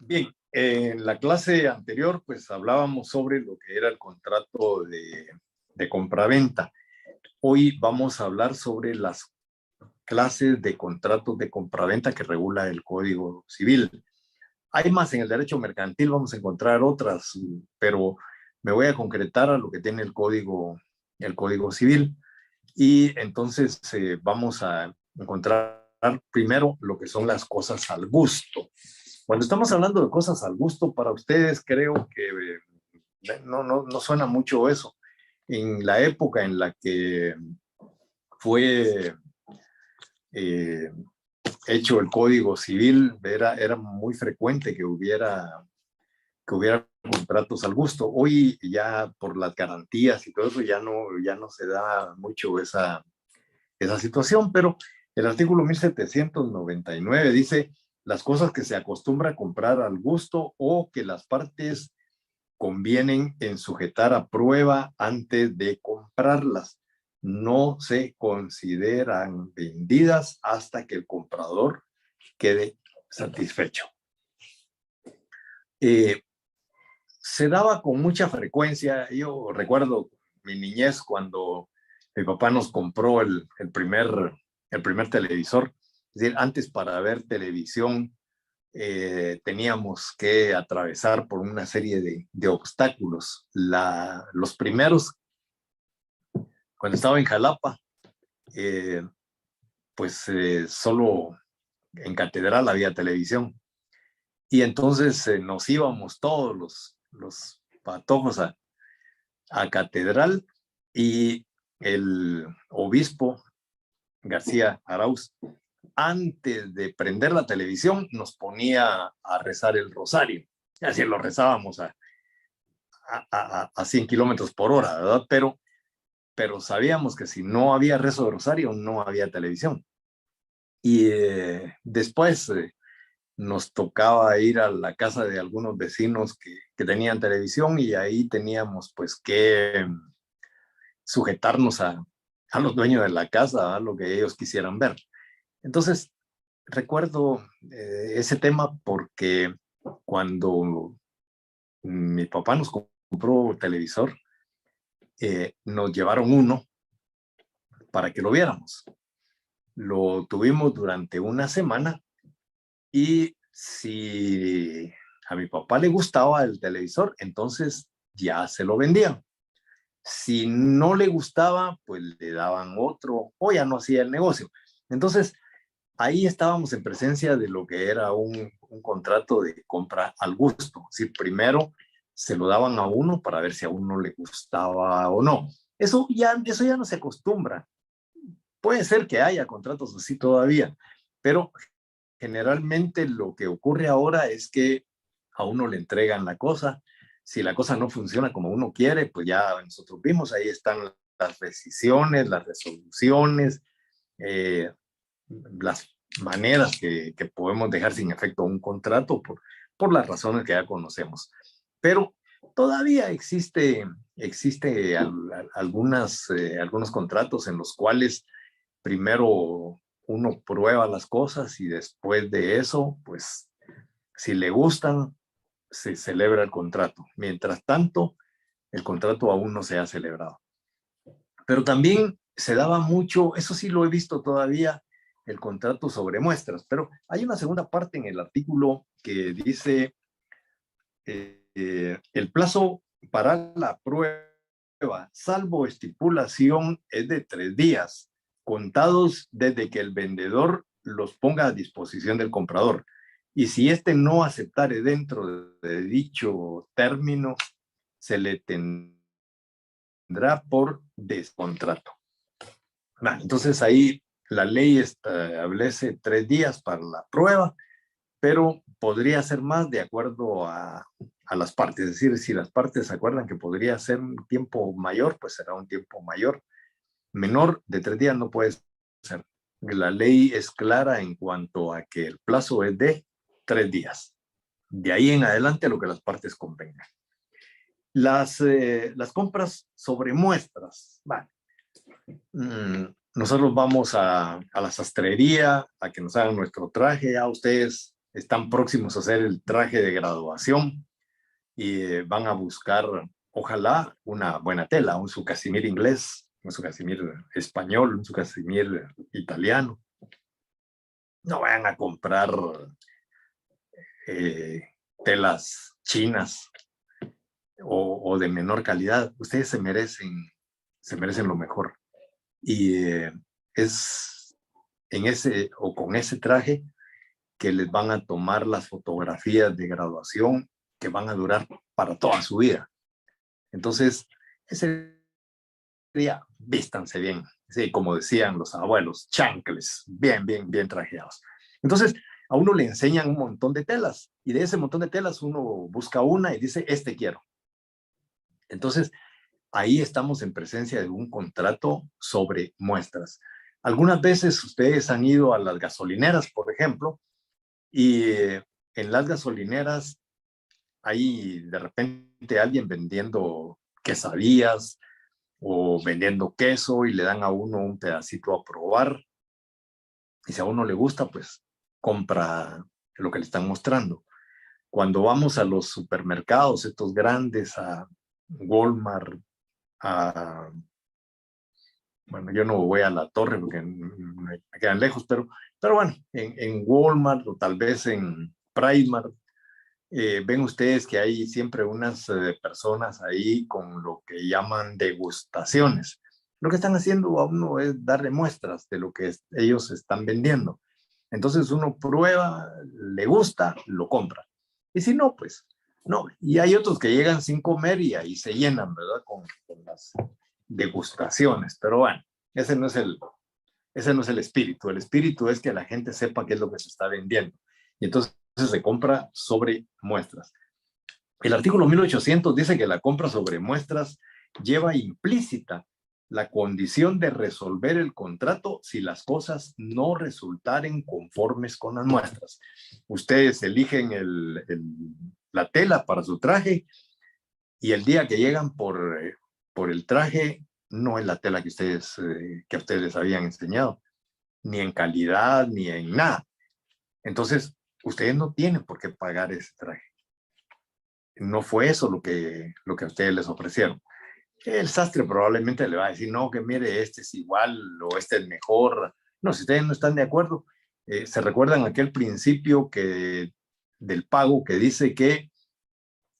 Bien, en la clase anterior pues hablábamos sobre lo que era el contrato de compraventa. Hoy vamos a hablar sobre las clases de contratos de compraventa que regula el Código Civil. Hay más en el derecho mercantil, vamos a encontrar otras, pero me voy a concretar a lo que tiene el Código Civil. Y entonces vamos a encontrar primero lo que son las cosas al gusto. Cuando estamos hablando de cosas al gusto, para ustedes creo que no suena mucho eso. En la época en la que fue eh, hecho el Código Civil, era muy frecuente que hubiera contratos al gusto. Hoy ya por las garantías y todo eso ya no se da mucho esa situación, pero el artículo 1799 dice las cosas que se acostumbra a comprar al gusto o que las partes convienen en sujetar a prueba antes de comprarlas. No se consideran vendidas hasta que el comprador quede satisfecho. Eh, Se daba con mucha frecuencia. Yo recuerdo mi niñez cuando mi papá nos compró el primer televisor. Es decir, antes para ver televisión teníamos que atravesar por una serie de obstáculos. Los primeros, cuando estaba en Jalapa, pues solo en Catedral había televisión. Y entonces nos íbamos todos los patojos a Catedral, y el obispo García Arauz, antes de prender la televisión, nos ponía a rezar el rosario. Así lo rezábamos a 100 kilómetros por hora, ¿verdad? Pero sabíamos que si no había rezo de rosario, no había televisión. Y después nos tocaba ir a la casa de algunos vecinos que tenían televisión, y ahí teníamos pues que sujetarnos a los dueños de la casa, a lo que ellos quisieran ver. Entonces, recuerdo ese tema porque cuando mi papá nos compró televisor, nos llevaron uno para que lo viéramos. Lo tuvimos durante una semana, y si a mi papá le gustaba el televisor, entonces ya se lo vendían. Si no le gustaba, pues le daban otro o ya no hacía el negocio. Entonces, ahí estábamos en presencia de lo que era un contrato de compra al gusto. Si primero se lo daban a uno para ver si a uno le gustaba o no. Eso ya no se acostumbra. Puede ser que haya contratos así todavía, pero generalmente lo que ocurre ahora es que a uno le entregan la cosa. Si la cosa no funciona como uno quiere, pues ya nosotros vimos, ahí están las rescisiones, las resoluciones, eh, las maneras que podemos dejar sin efecto un contrato por las razones que ya conocemos. Pero todavía existe algunos contratos en los cuales primero uno prueba las cosas y después de eso, pues si le gustan, se celebra el contrato. Mientras tanto, el contrato aún no se ha celebrado. Pero también se daba mucho, eso sí lo he visto todavía, el contrato sobre muestras, pero hay una segunda parte en el artículo que dice el plazo para la prueba, salvo estipulación, es de 3 días, contados desde que el vendedor los ponga a disposición del comprador. Y si éste no aceptare dentro de dicho término, se le tendrá por descontrato. Entonces ahí la ley establece 3 días para la prueba, pero podría ser más de acuerdo a las partes. Es decir, si las partes se acuerdan que podría ser un tiempo mayor, pues será un tiempo mayor. Menor de 3 días no puede ser. La ley es clara en cuanto a que el plazo es de 3 días. De ahí en adelante lo que las partes convengan. Las compras sobre muestras. Vale. Nosotros vamos a la sastrería a que nos hagan nuestro traje. Ya ustedes están próximos a hacer el traje de graduación y van a buscar, ojalá, una buena tela, un su casimir inglés, un su casimir español, un su casimir italiano. No vayan a comprar telas chinas o de menor calidad. Ustedes se merecen lo mejor. Y es en ese o con ese traje que les van a tomar las fotografías de graduación que van a durar para toda su vida. Entonces, ese día, vístanse bien. Sí, como decían los abuelos, chancles, bien, bien, bien trajeados. Entonces, a uno le enseñan un montón de telas y de ese montón de telas uno busca una y dice, este quiero. Entonces, ahí estamos en presencia de un contrato sobre muestras. Algunas veces ustedes han ido a las gasolineras, por ejemplo, y en las gasolineras hay de repente alguien vendiendo quesadillas o vendiendo queso y le dan a uno un pedacito a probar. Y si a uno le gusta, pues compra lo que le están mostrando. Cuando vamos a los supermercados, estos grandes, a Walmart, bueno, yo no voy a la torre porque me quedan lejos, pero bueno, en Walmart o tal vez en Primark, ven ustedes que hay siempre unas personas ahí con lo que llaman degustaciones. Lo que están haciendo a uno es darle muestras de lo que ellos están vendiendo. Entonces uno prueba, le gusta, lo compra. Y si no, pues no. Y hay otros que llegan sin comer y ahí se llenan, ¿verdad? Con las degustaciones. Pero bueno, ese no es el espíritu. El espíritu es que la gente sepa qué es lo que se está vendiendo. Y entonces se compra sobre muestras. El artículo 1800 dice que la compra sobre muestras lleva implícita la condición de resolver el contrato si las cosas no resultaren conformes con las muestras. Ustedes eligen la tela para su traje y el día que llegan por el traje no es la tela que a ustedes les habían enseñado, ni en calidad, ni en nada. Entonces, ustedes no tienen por qué pagar ese traje. No fue eso lo que a ustedes les ofrecieron. El sastre probablemente le va a decir, no, que mire, este es igual o este es mejor. No, si ustedes no están de acuerdo, se recuerdan aquel principio del pago que dice que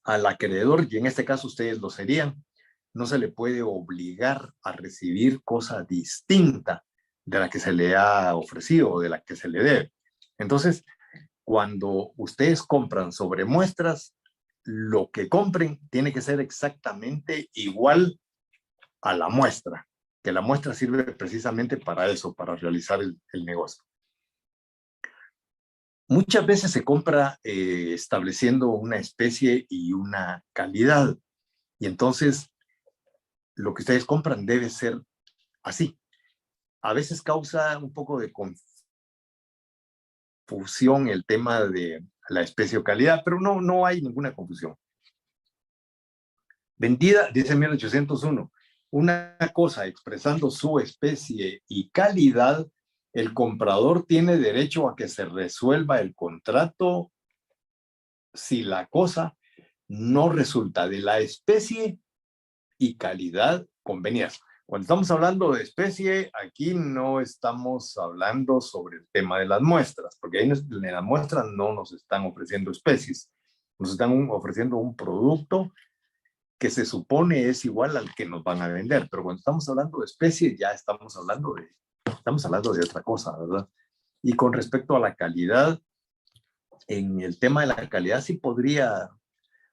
al acreedor, y en este caso ustedes lo serían, no se le puede obligar a recibir cosa distinta de la que se le ha ofrecido o de la que se le debe. Entonces, cuando ustedes compran sobre muestras, lo que compren tiene que ser exactamente igual a la muestra, que la muestra sirve precisamente para eso, para realizar el negocio. Muchas veces se compra estableciendo una especie y una calidad, y entonces lo que ustedes compran debe ser así. A veces causa un poco de confusión el tema de la especie o calidad, pero no hay ninguna confusión. Vendida, dice 1801, una cosa expresando su especie y calidad, el comprador tiene derecho a que se resuelva el contrato si la cosa no resulta de la especie y calidad convenidas. Cuando estamos hablando de especie, aquí no estamos hablando sobre el tema de las muestras, porque ahí en las muestras no nos están ofreciendo especies, nos están ofreciendo un producto que se supone es igual al que nos van a vender, pero cuando estamos hablando de especies ya estamos hablando de otra cosa, ¿verdad? Y con respecto a la calidad, en el tema de la calidad sí podría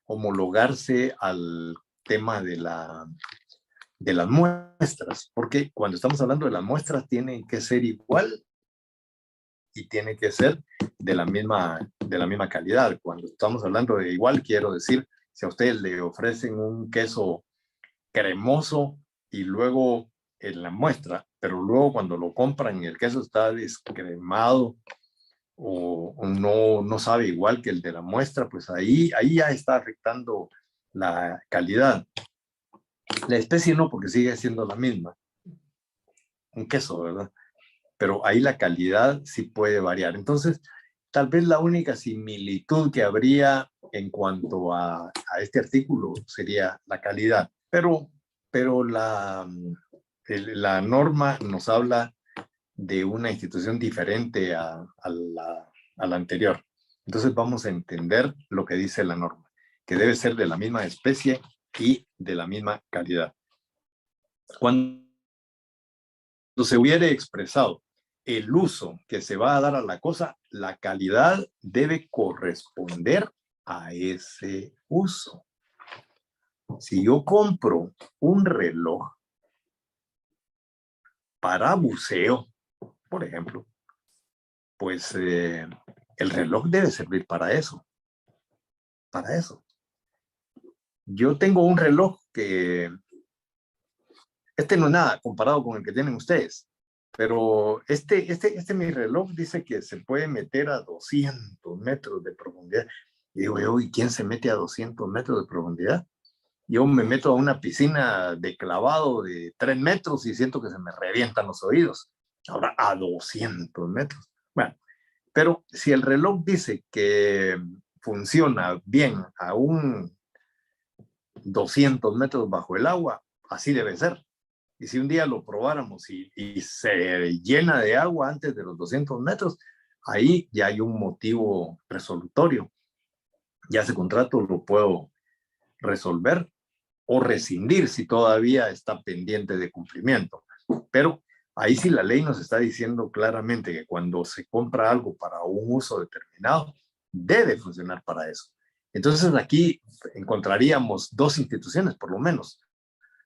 homologarse al tema de las muestras, porque cuando estamos hablando de las muestras tienen que ser igual y tiene que ser de la misma calidad. Cuando estamos hablando de igual, quiero decir, si a ustedes le ofrecen un queso cremoso y luego en la muestra, pero luego cuando lo compran y el queso está descremado o no sabe igual que el de la muestra, pues ahí ya está afectando la calidad. La especie no, porque sigue siendo la misma, un queso, ¿verdad? Pero ahí la calidad sí puede variar. Entonces, Tal vez la única similitud que habría en cuanto a este artículo sería la calidad, pero la norma nos habla de una institución diferente a la anterior. Entonces vamos a entender lo que dice la norma, que debe ser de la misma especie y de la misma calidad. Cuando se hubiere expresado el uso que se va a dar a la cosa, la calidad debe corresponder a ese uso. Si yo compro un reloj para buceo, por ejemplo, pues el reloj debe servir para eso. Para eso. Yo tengo un reloj que no es nada comparado con el que tienen ustedes, pero mi reloj dice que se puede meter a 200 metros de profundidad. Y digo yo, ¿y quién se mete a 200 metros de profundidad? Yo me meto a una piscina de clavado de 3 metros y siento que se me revientan los oídos. Ahora a 200 metros. Bueno, pero si el reloj dice que funciona bien a un 200 metros bajo el agua, así debe ser. Y si un día lo probáramos y se llena de agua antes de los 200 metros, ahí ya hay un motivo resolutorio. Ya ese contrato lo puedo resolver o rescindir si todavía está pendiente de cumplimiento. Pero ahí sí la ley nos está diciendo claramente que cuando se compra algo para un uso determinado, debe funcionar para eso. Entonces aquí encontraríamos dos instituciones, por lo menos.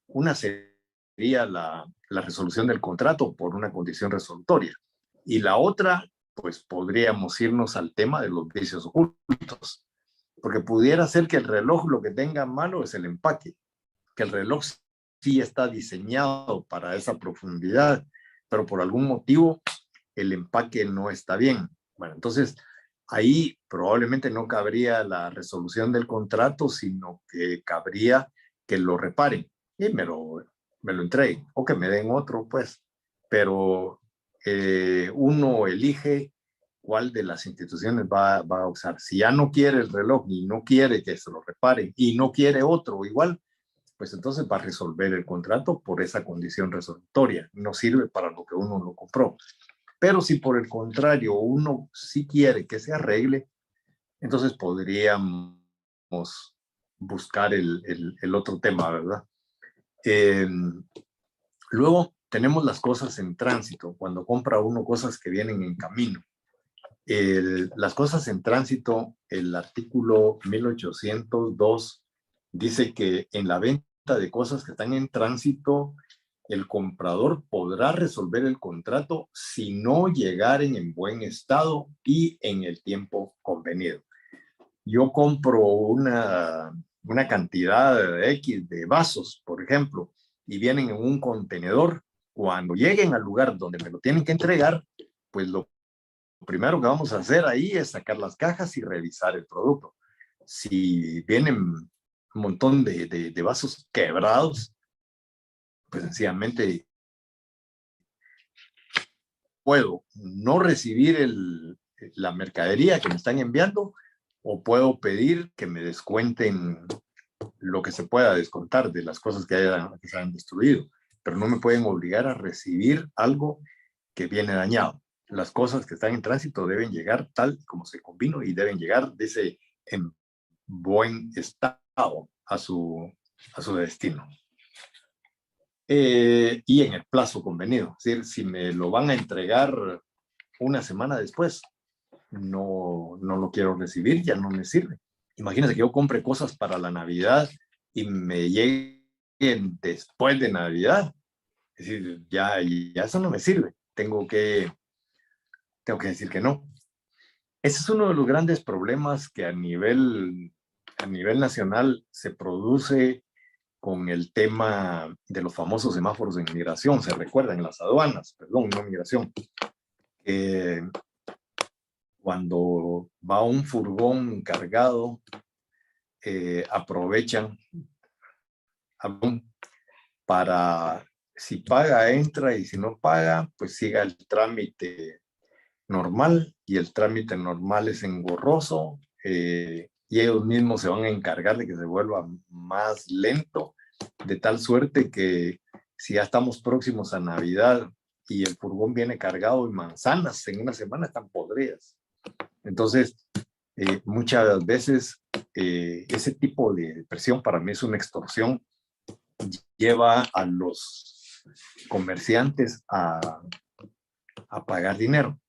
Una sería la resolución del contrato por una condición resolutoria. Y la otra, pues podríamos irnos al tema de los vicios ocultos. Porque pudiera ser que el reloj lo que tenga malo es el empaque, que el reloj sí está diseñado para esa profundidad, pero por algún motivo el empaque no está bien. Bueno, entonces ahí probablemente no cabría la resolución del contrato, sino que cabría que lo reparen y me lo entreguen o que me den otro, pues. Pero uno elige cuál de las instituciones va a usar. Si ya no quiere el reloj y no quiere que se lo reparen y no quiere otro igual, pues entonces va a resolver el contrato por esa condición resolutoria. No sirve para lo que uno lo compró. Pero si por el contrario uno sí quiere que se arregle, entonces podríamos buscar el otro tema, ¿verdad? Eh, Luego tenemos las cosas en tránsito, cuando compra uno cosas que vienen en camino. Las cosas en tránsito, el artículo 1802 dice que en la venta de cosas que están en tránsito, el comprador podrá resolver el contrato si no llegaren en buen estado y en el tiempo convenido. Yo compro una cantidad X de vasos, por ejemplo, y vienen en un contenedor. Cuando lleguen al lugar donde me lo tienen que entregar, pues lo primero que vamos a hacer ahí es sacar las cajas y revisar el producto. Si vienen un montón de vasos quebrados, pues sencillamente puedo no recibir la mercadería que me están enviando o puedo pedir que me descuenten lo que se pueda descontar de las cosas que se han destruido, pero no me pueden obligar a recibir algo que viene dañado. Las cosas que están en tránsito deben llegar tal como se convino y deben llegar, dice, en buen estado a su destino. Y en el plazo convenido. Es decir, si me lo van a entregar una semana después, no lo quiero recibir, ya no me sirve. Imagínense que yo compre cosas para la Navidad y me lleguen después de Navidad. Es decir, ya eso no me sirve. Tengo que decir que no. Ese es uno de los grandes problemas que a nivel nacional se produce con el tema de los famosos semáforos en migración. Se recuerdan, en las aduanas, perdón, no migración. Cuando va un furgón cargado, aprovechan para, si paga, entra, y si no paga, pues siga el trámite normal y el trámite normal es engorroso y ellos mismos se van a encargar de que se vuelva más lento, de tal suerte que si ya estamos próximos a Navidad y el furgón viene cargado de manzanas, en una semana están podridas. Entonces, muchas veces ese tipo de presión para mí es una extorsión, lleva a los comerciantes a pagar dinero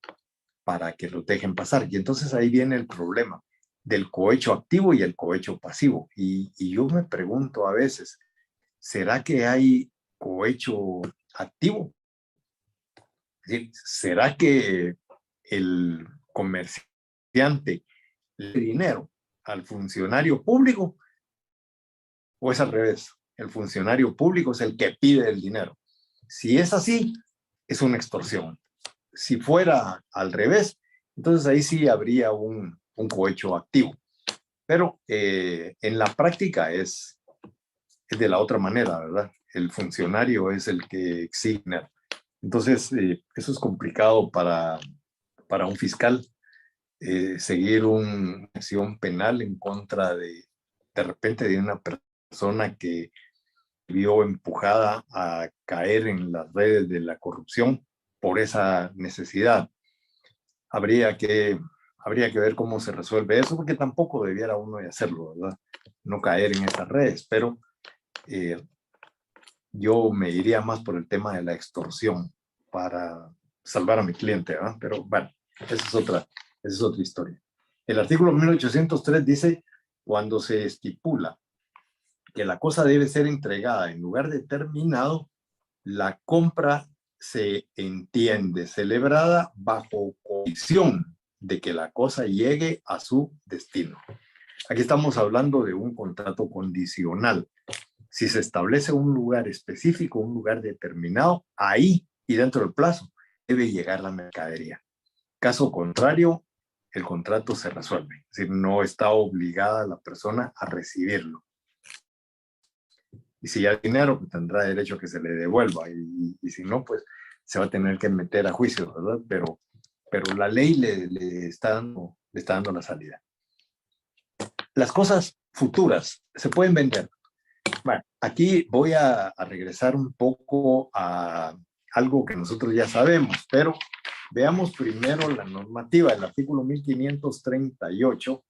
para que los dejen pasar. Y entonces ahí viene el problema del cohecho activo y el cohecho pasivo. Y yo me pregunto a veces, ¿será que hay cohecho activo? Es decir, ¿será que el comerciante le da dinero al funcionario público o es al revés? El funcionario público es el que pide el dinero. Si es así, es una extorsión. Si fuera al revés, entonces ahí sí habría un cohecho activo. Pero en la práctica es de la otra manera, ¿verdad? El funcionario es el que exige. Entonces, eso es complicado para un fiscal, seguir una acción penal en contra de repente, de una persona que vio empujada a caer en las redes de la corrupción por esa necesidad. Habría que ver cómo se resuelve eso, porque tampoco debiera uno de hacerlo, ¿verdad? No caer en esas redes, pero yo me iría más por el tema de la extorsión para salvar a mi cliente, ¿verdad? Pero bueno, esa es otra historia. El artículo 1803 dice, cuando se estipula que la cosa debe ser entregada en lugar determinado, la compra se entiende celebrada bajo condición de que la cosa llegue a su destino. Aquí estamos hablando de un contrato condicional. Si se establece un lugar específico, un lugar determinado, ahí y dentro del plazo debe llegar la mercadería. Caso contrario, el contrato se resuelve. Es decir, no está obligada la persona a recibirlo. Y si ya hay dinero, pues tendrá derecho a que se le devuelva. Y si no, pues se va a tener que meter a juicio, ¿verdad? Pero la ley le está dando la salida. Las cosas futuras se pueden vender. Bueno, aquí voy a regresar un poco a algo que nosotros ya sabemos, pero veamos primero la normativa. El artículo 1538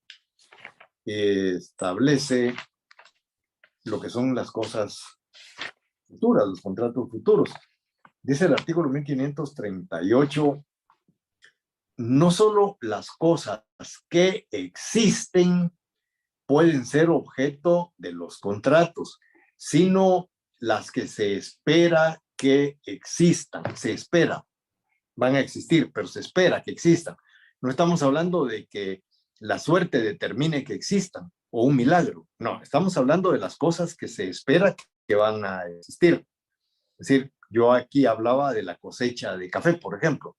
establece lo que son las cosas futuras, los contratos futuros. Dice el artículo 1538, no solo las cosas que existen pueden ser objeto de los contratos, sino las que se espera que existan. Se espera, van a existir, pero se espera que existan. No estamos hablando de que la suerte determine que existan o un milagro. No, estamos hablando de las cosas que se espera que van a existir. Es decir, yo aquí hablaba de la cosecha de café, por ejemplo.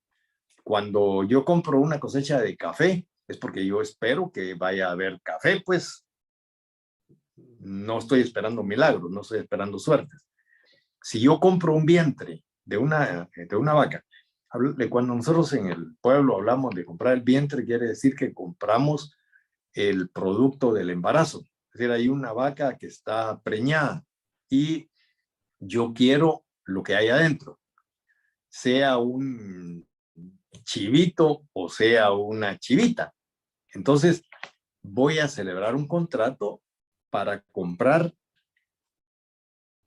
Cuando yo compro una cosecha de café, es porque yo espero que vaya a haber café, pues no estoy esperando milagros, no estoy esperando suertes. Si yo compro un vientre de una vaca, cuando nosotros en el pueblo hablamos de comprar el vientre, quiere decir que compramos el producto del embarazo. Es decir, hay una vaca que está preñada y yo quiero lo que hay adentro, sea un chivito o sea una chivita. Entonces, voy a celebrar un contrato para comprar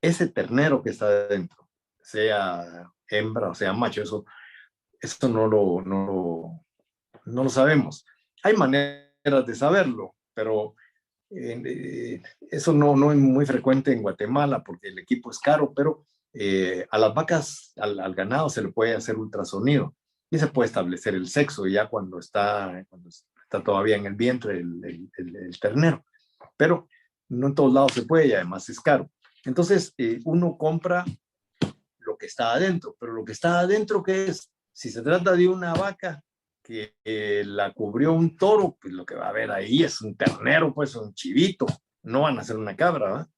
ese ternero que está adentro, sea hembra o sea macho. Eso no lo sabemos. Hay maneras de saberlo, pero eso no es muy frecuente en Guatemala porque el equipo es caro, pero a las vacas, al ganado se le puede hacer ultrasonido y se puede establecer el sexo ya cuando está todavía en el vientre el ternero. Pero no en todos lados se puede y además es caro. Entonces, uno compra lo que está adentro, pero lo que está adentro, ¿qué es? Si se trata de una vaca que la cubrió un toro, pues lo que va a haber ahí es un ternero, pues un chivito, no van a ser una cabra, ¿verdad?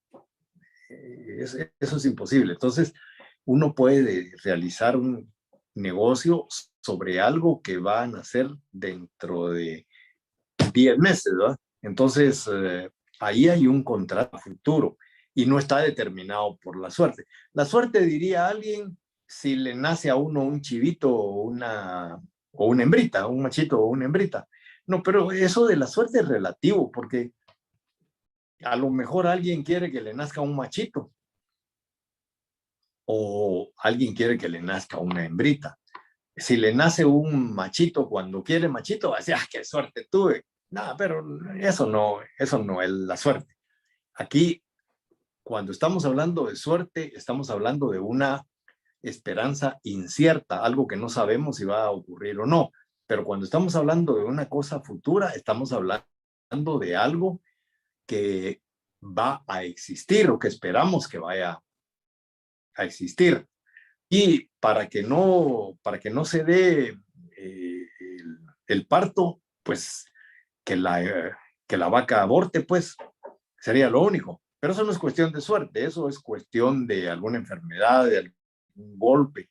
Eso es imposible. Entonces, uno puede realizar un negocio sobre algo que va a nacer dentro de 10 meses, ¿verdad? Entonces, ahí hay un contrato futuro y no está determinado por la suerte. La suerte, diría alguien, si le nace a uno un chivito o una hembrita, un machito o una hembrita. No, pero eso de la suerte es relativo, porque a lo mejor alguien quiere que le nazca un machito o alguien quiere que le nazca una hembrita. Si le nace un machito cuando quiere machito, va a decir, ¡ah, qué suerte tuve! No, pero eso no es la suerte. Aquí, cuando estamos hablando de suerte, estamos hablando de una esperanza incierta, algo que no sabemos si va a ocurrir o no. Pero cuando estamos hablando de una cosa futura, estamos hablando de algo que va a existir o que esperamos que vaya a existir. Y para que no se dé el parto, pues que la vaca aborte, pues sería lo único. Pero eso no es cuestión de suerte, eso es cuestión de alguna enfermedad, de algún golpe.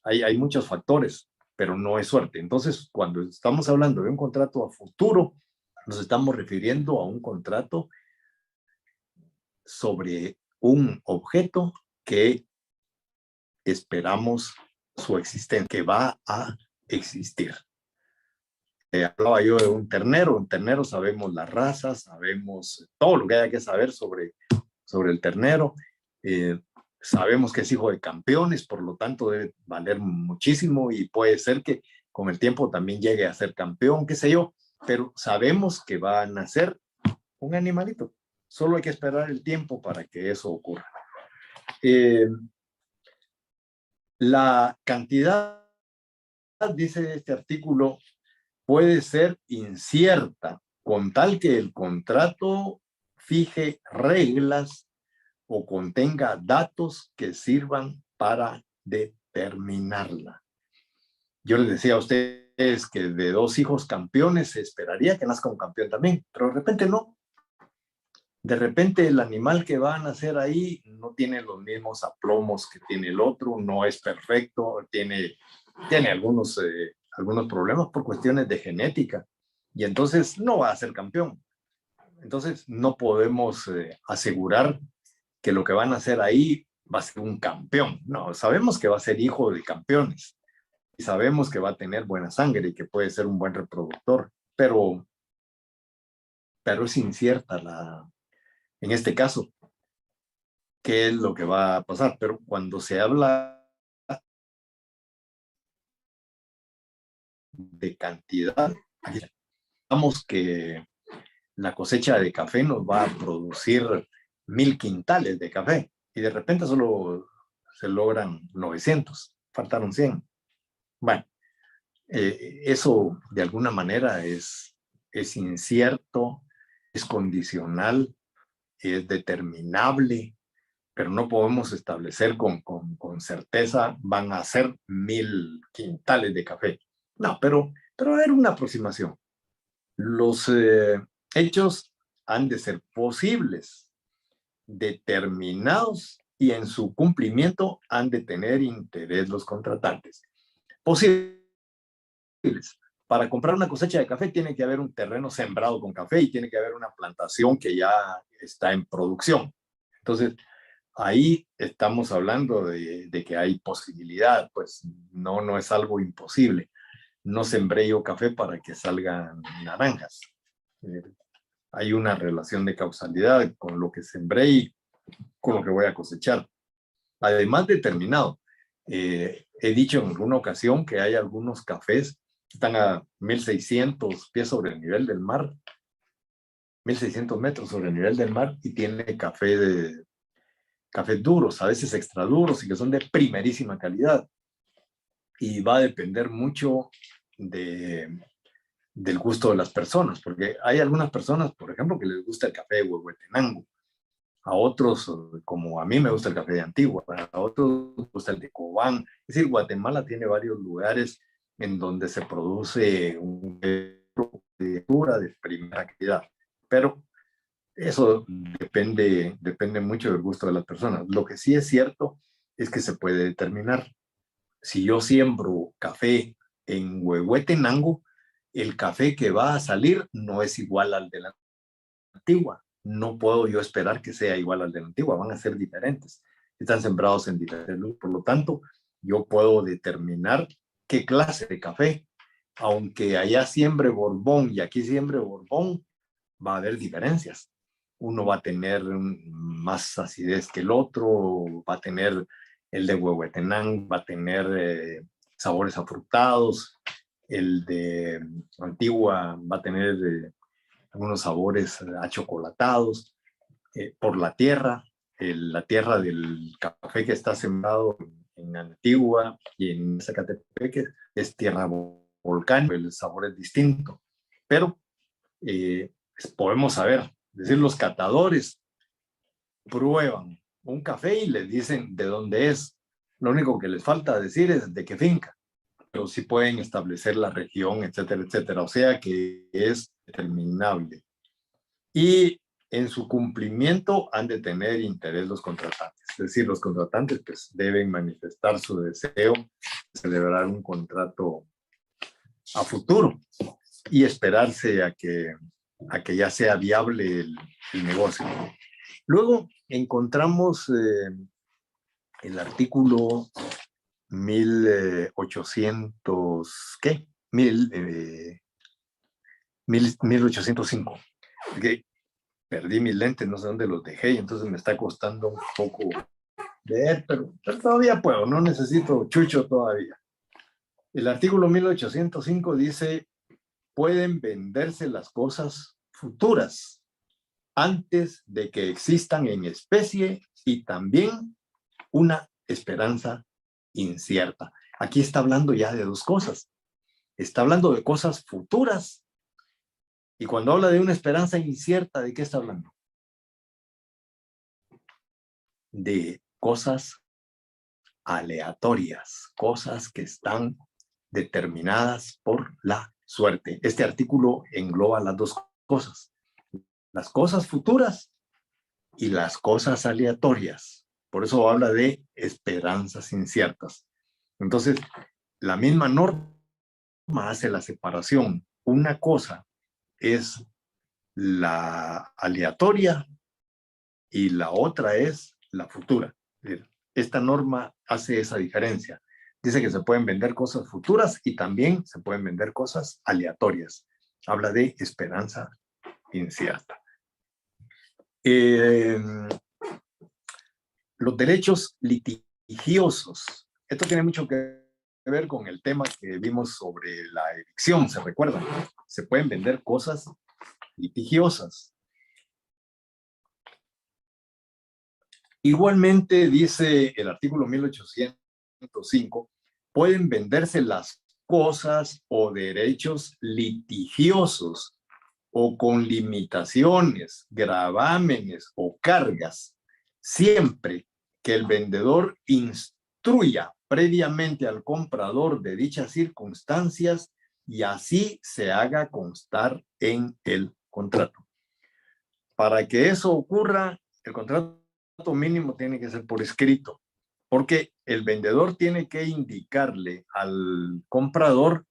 Hay muchos factores, pero no es suerte. Entonces, cuando estamos hablando de un contrato a futuro, nos estamos refiriendo a un contrato sobre un objeto que esperamos su existencia, que va a existir. Hablaba yo de un ternero sabemos las razas, sabemos todo lo que haya que saber sobre el ternero, sabemos que es hijo de campeones, por lo tanto debe valer muchísimo y puede ser que con el tiempo también llegue a ser campeón, qué sé yo, pero sabemos que va a nacer un animalito, solo hay que esperar el tiempo para que eso ocurra. La cantidad, dice este artículo, puede ser incierta con tal que el contrato fije reglas o contenga datos que sirvan para determinarla. Yo les decía a ustedes que de 2 hijos campeones se esperaría que nazca un campeón también, pero de repente no. De repente el animal que va a nacer ahí no tiene los mismos aplomos que tiene el otro, no es perfecto, tiene algunos problemas por cuestiones de genética y entonces no va a ser campeón. Entonces no podemos asegurar que lo que van a hacer ahí va a ser un campeón. No, sabemos que va a ser hijo de campeones y sabemos que va a tener buena sangre y que puede ser un buen reproductor, pero es incierta en este caso qué es lo que va a pasar. Pero cuando se habla de cantidad, digamos que la cosecha de café nos va a producir 1000 quintales de café y de repente solo se logran 900, faltaron 100. Bueno, eso de alguna manera es incierto, es condicional, es determinable, pero no podemos establecer con certeza van a ser 1000 quintales de café. No, pero va a haber una aproximación. Los hechos han de ser posibles, determinados y en su cumplimiento han de tener interés los contratantes. Posibles. Para comprar una cosecha de café tiene que haber un terreno sembrado con café y tiene que haber una plantación que ya está en producción. Entonces, ahí estamos hablando de que hay posibilidad, pues no es algo imposible. No sembré yo café para que salgan naranjas. Hay una relación de causalidad con lo que sembré y con lo que voy a cosechar. Además, determinado. He dicho en alguna ocasión que hay algunos cafés que están a 1600 pies sobre el nivel del mar, 1600 metros sobre el nivel del mar, y tiene cafés duros, a veces extra duros y que son de primerísima calidad. Y va a depender mucho del gusto de las personas, porque hay algunas personas, por ejemplo, que les gusta el café de Huehuetenango, a otros, como a mí me gusta el café de Antigua, a otros les gusta el de Cobán. Es decir, Guatemala tiene varios lugares en donde se produce un de primera calidad, pero eso depende mucho del gusto de las personas. Lo que sí es cierto es que se puede determinar. Si yo siembro café en Huehuetenango, el café que va a salir no es igual al de la Antigua. No puedo yo esperar que sea igual al de la Antigua, van a ser diferentes. Están sembrados en diferentes lugares. Por lo tanto, yo puedo determinar qué clase de café, aunque allá siembre Borbón y aquí siembre Borbón, va a haber diferencias. Uno va a tener más acidez que el otro, va a tener el de Huehuetenango, va a tener sabores afrutados, el de Antigua va a tener algunos sabores achocolatados por la tierra del café que está sembrado en Antigua y en Zacatepec es tierra volcánica, el sabor es distinto, pero podemos saber, es decir, los catadores prueban un café y les dicen de dónde es. Lo único que les falta decir es de qué finca, pero sí pueden establecer la región, etcétera, etcétera. O sea que es determinable. Y en su cumplimiento han de tener interés los contratantes. Es decir, los contratantes pues, deben manifestar su deseo de celebrar un contrato a futuro y esperarse a que ya sea viable el negocio. Luego encontramos el artículo 1800, ¿qué? 1805. Que perdí mis lentes, no sé dónde los dejé, y entonces me está costando un poco leer, pero todavía puedo, no necesito chucho todavía. El artículo 1805 dice, pueden venderse las cosas futuras antes de que existan en especie y también una esperanza incierta. Aquí está hablando ya de dos cosas. Está hablando de cosas futuras. Y cuando habla de una esperanza incierta, ¿de qué está hablando? De cosas aleatorias, cosas que están determinadas por la suerte. Este artículo engloba las dos cosas. Las cosas futuras y las cosas aleatorias. Por eso habla de esperanzas inciertas. Entonces, la misma norma hace la separación. Una cosa es la aleatoria y la otra es la futura. Esta norma hace esa diferencia. Dice que se pueden vender cosas futuras y también se pueden vender cosas aleatorias. Habla de esperanza incierta. Los derechos litigiosos. Esto tiene mucho que ver con el tema que vimos sobre la evicción, ¿se recuerdan? Se pueden vender cosas litigiosas. Igualmente, dice el artículo 1805, pueden venderse las cosas o derechos litigiosos o con limitaciones, gravámenes o cargas, siempre que el vendedor instruya previamente al comprador de dichas circunstancias y así se haga constar en el contrato. Para que eso ocurra, el contrato mínimo tiene que ser por escrito, porque el vendedor tiene que indicarle al comprador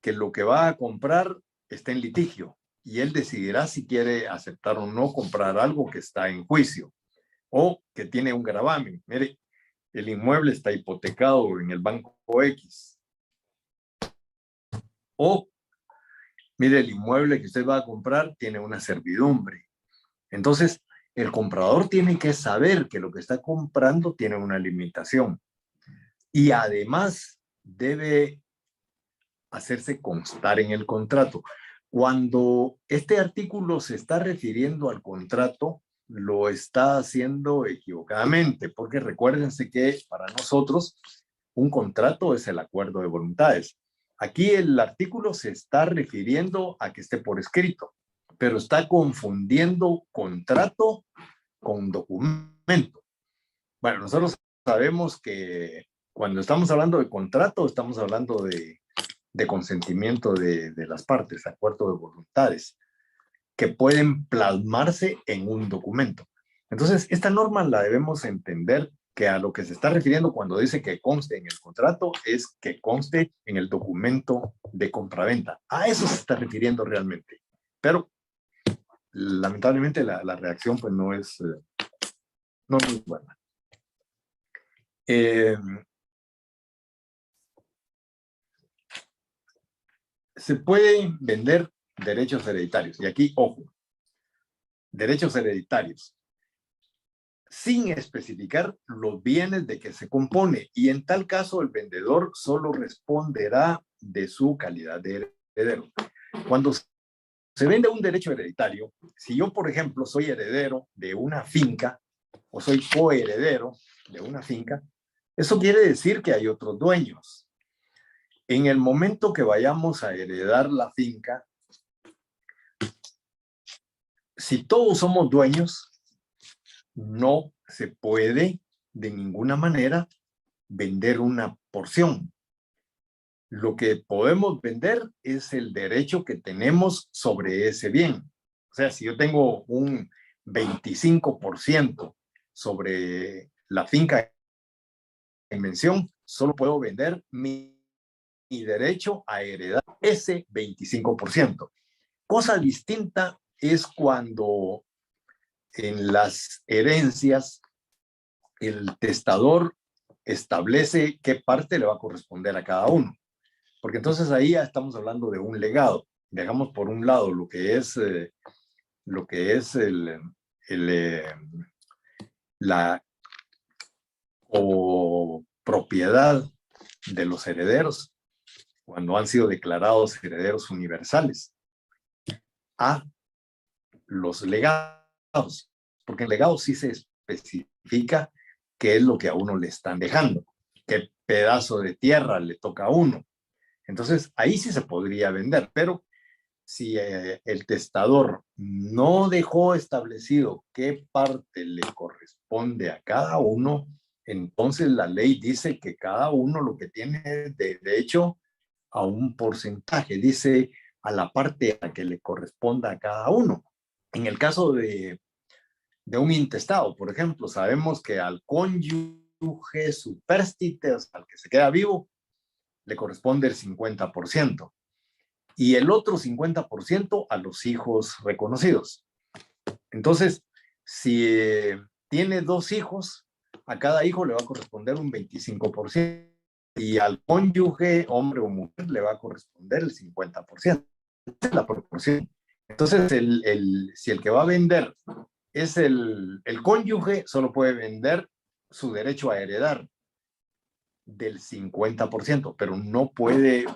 que lo que va a comprar está en litigio y él decidirá si quiere aceptar o no comprar algo que está en juicio o que tiene un gravamen. Mire, el inmueble está hipotecado en el banco X. O, mire, el inmueble que usted va a comprar tiene una servidumbre. Entonces, el comprador tiene que saber que lo que está comprando tiene una limitación. Y además debe hacerse constar en el contrato. Cuando este artículo se está refiriendo al contrato, lo está haciendo equivocadamente, porque recuérdense que para nosotros un contrato es el acuerdo de voluntades. Aquí el artículo se está refiriendo a que esté por escrito, pero está confundiendo contrato con documento. Bueno, nosotros sabemos que cuando estamos hablando de contrato, estamos hablando de consentimiento de las partes, acuerdo de voluntades, que pueden plasmarse en un documento. Entonces, esta norma la debemos entender que a lo que se está refiriendo cuando dice que conste en el contrato es que conste en el documento de compraventa. A eso se está refiriendo realmente. Pero lamentablemente la reacción pues no es muy buena. Se pueden vender derechos hereditarios. Y aquí, ojo, derechos hereditarios, sin especificar los bienes de que se compone. Y en tal caso, el vendedor solo responderá de su calidad de heredero. Cuando se vende un derecho hereditario, si yo, por ejemplo, soy heredero de una finca o soy coheredero de una finca, eso quiere decir que hay otros dueños. En el momento que vayamos a heredar la finca, si todos somos dueños, no se puede de ninguna manera vender una porción. Lo que podemos vender es el derecho que tenemos sobre ese bien. O sea, si yo tengo un 25% sobre la finca en mención, solo puedo vender mi derecho a heredar ese 25%. Cosa distinta es cuando en las herencias el testador establece qué parte le va a corresponder a cada uno. Porque entonces ahí ya estamos hablando de un legado. Dejamos por un lado lo que es la o propiedad de los herederos cuando han sido declarados herederos universales a los legados, porque en legados sí se especifica qué es lo que a uno le están dejando, qué pedazo de tierra le toca a uno. Entonces ahí sí se podría vender, pero si el testador no dejó establecido qué parte le corresponde a cada uno, entonces la ley dice que cada uno lo que tiene es de derecho a un porcentaje, dice a la parte a que le corresponda a cada uno. En el caso de un intestado, por ejemplo, sabemos que al cónyuge supérstite, o sea, al que se queda vivo, le corresponde el 50%. Y el otro 50% a los hijos reconocidos. Entonces, si tiene 2 hijos, a cada hijo le va a corresponder un 25%. Y al cónyuge, hombre o mujer, le va a corresponder el 50%. Esa es la proporción. Entonces, si el que va a vender es el cónyuge, solo puede vender su derecho a heredar del 50%, pero no puede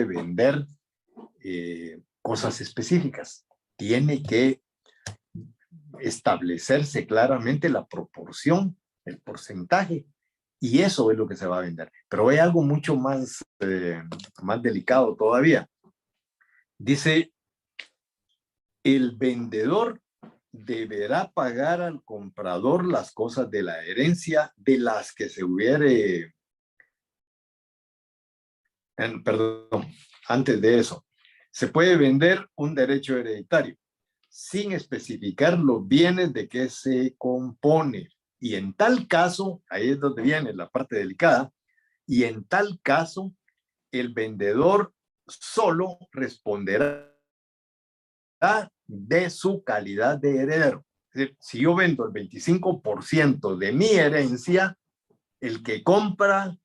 vender cosas específicas. Tiene que establecerse claramente la proporción, el porcentaje, y eso es lo que se va a vender. Pero hay algo mucho más delicado todavía. Dice, el vendedor deberá pagar al comprador las cosas de la herencia de las que se hubiere... Perdón, antes de eso, se puede vender un derecho hereditario sin especificar los bienes de que se compone. Y en tal caso, ahí es donde viene la parte delicada, y en tal caso, el vendedor solo responderá de su calidad de heredero. Es decir, si yo vendo el 25% de mi herencia, el que compra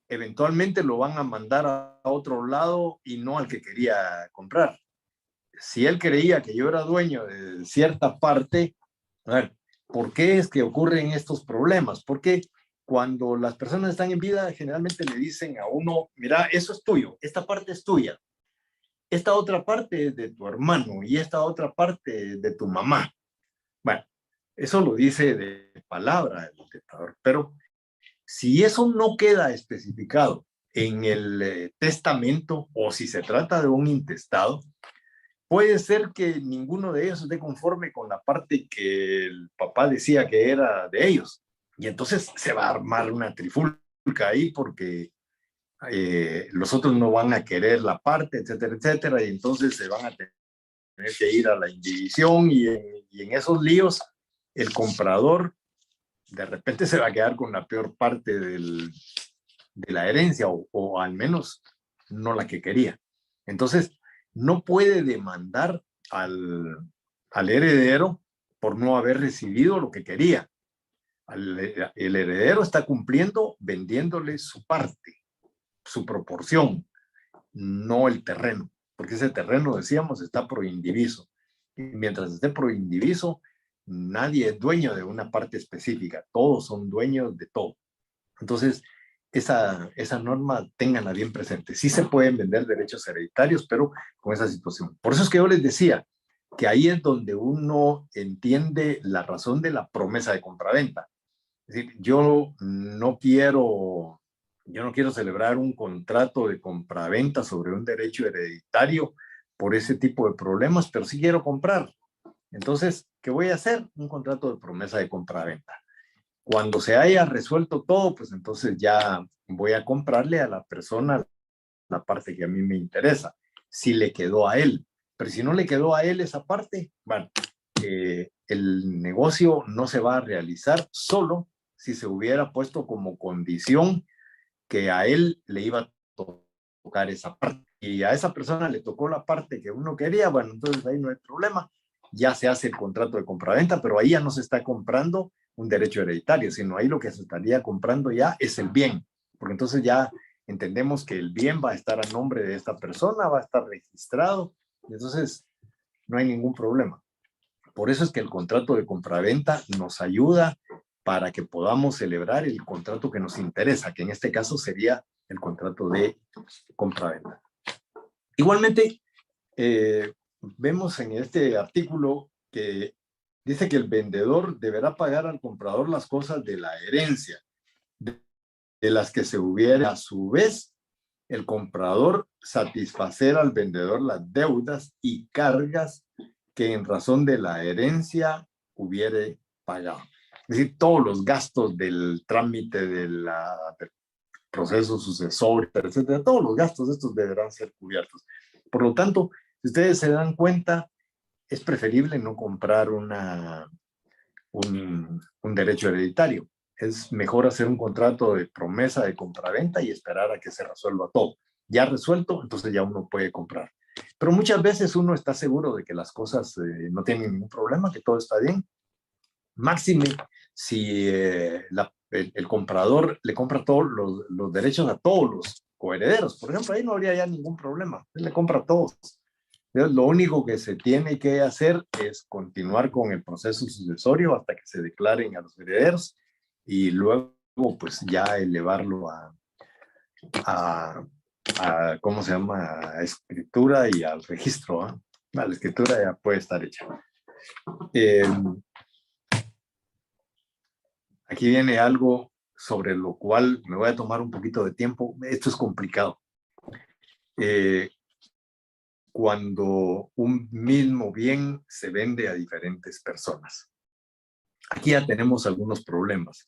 eventualmente lo van a mandar a otro lado y no al que quería comprar. Si él creía que yo era dueño de cierta parte, a ver, ¿por qué es que ocurren estos problemas? Porque cuando las personas están en vida, generalmente le dicen a uno, mira, eso es tuyo, esta parte es tuya, esta otra parte es de tu hermano y esta otra parte es de tu mamá. Bueno, eso lo dice de palabra el testador, pero si eso no queda especificado en el testamento o si se trata de un intestado, puede ser que ninguno de ellos esté conforme con la parte que el papá decía que era de ellos. Y entonces se va a armar una trifulca ahí porque los otros no van a querer la parte, etcétera, etcétera. Y entonces se van a tener que ir a la indivisión y en esos líos el comprador de repente se va a quedar con la peor parte de la herencia, o al menos no la que quería. Entonces, no puede demandar al heredero por no haber recibido lo que quería. El heredero está cumpliendo vendiéndole su parte, su proporción, no el terreno, porque ese terreno, decíamos, está pro indiviso. Y mientras esté pro indiviso, nadie es dueño de una parte específica, todos son dueños de todo. Entonces, esa norma, ténganla bien presente. Sí se pueden vender derechos hereditarios, pero con esa situación. Por eso es que yo les decía que ahí es donde uno entiende la razón de la promesa de compraventa. Es decir, yo no quiero celebrar un contrato de compraventa sobre un derecho hereditario por ese tipo de problemas, pero sí quiero comprar. Entonces, ¿qué voy a hacer? Un contrato de promesa de compraventa. Cuando se haya resuelto todo, pues entonces ya voy a comprarle a la persona la parte que a mí me interesa, si le quedó a él. Pero si no le quedó a él esa parte, bueno, el negocio no se va a realizar solo si se hubiera puesto como condición que a él le iba a tocar esa parte. Y a esa persona le tocó la parte que uno quería, bueno, entonces ahí no hay problema, ya se hace el contrato de compraventa, pero ahí ya no se está comprando un derecho hereditario, sino ahí lo que se estaría comprando ya es el bien, porque entonces ya entendemos que el bien va a estar a nombre de esta persona, va a estar registrado, y entonces no hay ningún problema. Por eso es que el contrato de compraventa nos ayuda para que podamos celebrar el contrato que nos interesa, que en este caso sería el contrato de compraventa. Igualmente, vemos en este artículo que dice que el vendedor deberá pagar al comprador las cosas de la herencia, de las que se hubiera a su vez el comprador satisfacer al vendedor las deudas y cargas que en razón de la herencia hubiere pagado. Es decir, todos los gastos del trámite del proceso sucesorio, etcétera, todos los gastos estos deberán ser cubiertos. Por lo tanto, si ustedes se dan cuenta, es preferible no comprar un derecho hereditario. Es mejor hacer un contrato de promesa de compraventa y esperar a que se resuelva todo. Ya resuelto, entonces ya uno puede comprar. Pero muchas veces uno está seguro de que las cosas no tienen ningún problema, que todo está bien. Máxime si el comprador le compra todos los derechos a todos los coherederos. Por ejemplo, ahí no habría ya ningún problema. Él le compra a todos. Entonces, lo único que se tiene que hacer es continuar con el proceso sucesorio hasta que se declaren a los herederos y luego pues ya elevarlo ¿cómo se llama? A escritura y al registro. ¿Eh? La escritura ya puede estar hecha. Aquí viene algo sobre lo cual me voy a tomar un poquito de tiempo. Esto es complicado. Cuando un mismo bien se vende a diferentes personas. Aquí ya tenemos algunos problemas.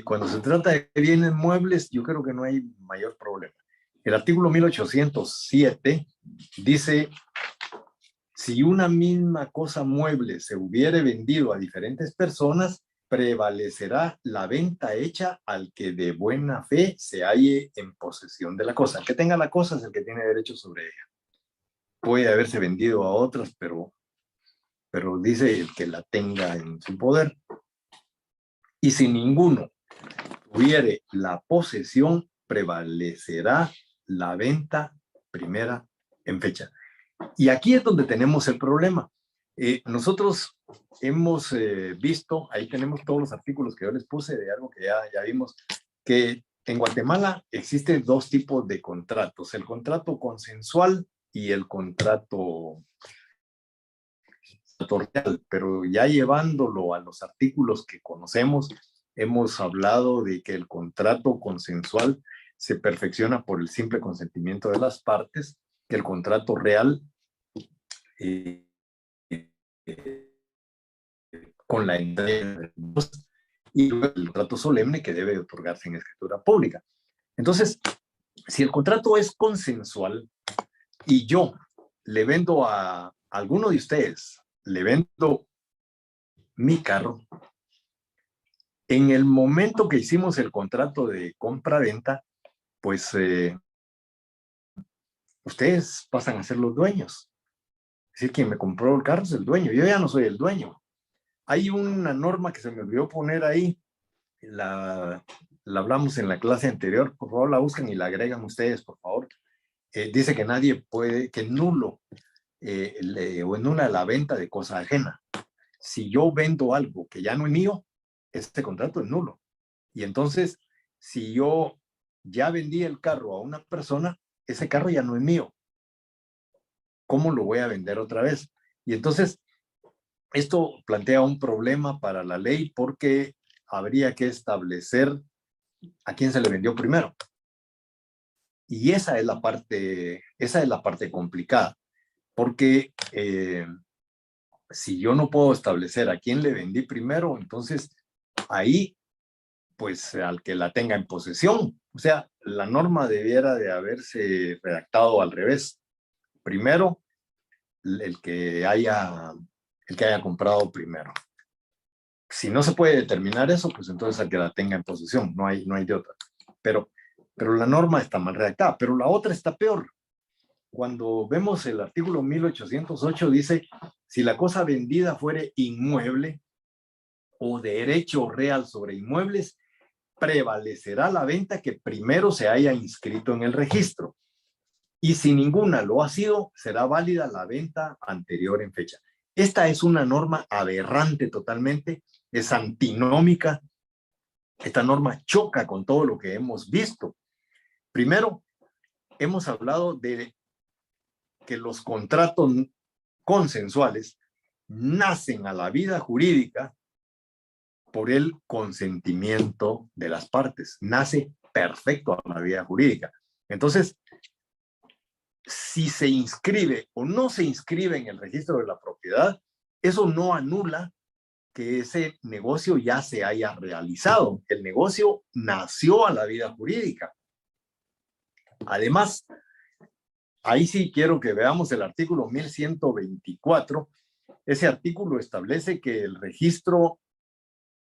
Cuando se trata de bienes muebles, yo creo que no hay mayor problema. El artículo 1807 dice, si una misma cosa mueble se hubiere vendido a diferentes personas, prevalecerá la venta hecha al que de buena fe se halle en posesión de la cosa. El que tenga la cosa es el que tiene derecho sobre ella. Puede haberse vendido a otras, pero dice el que la tenga en su poder. Y si ninguno tuviere la posesión, prevalecerá la venta primera en fecha. Y aquí es donde tenemos el problema. Nosotros hemos visto, ahí tenemos todos los artículos que yo les puse de algo que ya vimos, que en Guatemala existen dos tipos de contratos, el contrato consensual y el contrato real, pero ya llevándolo a los artículos que conocemos, hemos hablado de que el contrato consensual se perfecciona por el simple consentimiento de las partes, que el contrato real con la entrega de los y luego el contrato solemne que debe otorgarse en escritura pública. Entonces, si el contrato es consensual y yo le vendo a alguno de ustedes, le vendo mi carro, En el momento que hicimos el contrato de compra-venta, pues ustedes pasan a ser los dueños. Es decir, quien me compró el carro es el dueño. Yo ya no soy el dueño. Hay una norma que se me olvidó poner ahí. La hablamos en la clase anterior. Por favor, la buscan y la agregan ustedes, por favor. Dice que nadie puede, que nulo o nula la venta de cosa ajena. Si yo vendo algo que ya no es mío, este contrato es nulo. Y entonces, si yo ya vendí el carro a una persona, ese carro ya no es mío. ¿Cómo lo voy a vender otra vez? Y entonces, esto plantea un problema para la ley porque habría que establecer a quién se le vendió primero. Y esa es la parte complicada, porque si yo no puedo establecer a quién le vendí primero, entonces ahí, pues al que la tenga en posesión. O sea, la norma debiera de haberse redactado al revés. Primero, el que haya comprado primero. Si no se puede determinar eso, pues entonces al que la tenga en posesión, no hay de otra. Pero la norma está mal redactada, pero la otra está peor. Cuando vemos el artículo 1808 dice, si la cosa vendida fuere inmueble o derecho real sobre inmuebles, prevalecerá la venta que primero se haya inscrito en el registro. Y si ninguna lo ha sido, será válida la venta anterior en fecha. Esta es una norma aberrante totalmente, es antinómica. Esta norma choca con todo lo que hemos visto. Primero, hemos hablado de que los contratos consensuales nacen a la vida jurídica por el consentimiento de las partes. Nace perfecto a la vida jurídica. Entonces, si se inscribe o no se inscribe en el registro de la propiedad, eso no anula que ese negocio ya se haya realizado. El negocio nació a la vida jurídica. Además, ahí sí quiero que veamos el artículo 1124. Ese artículo establece que el registro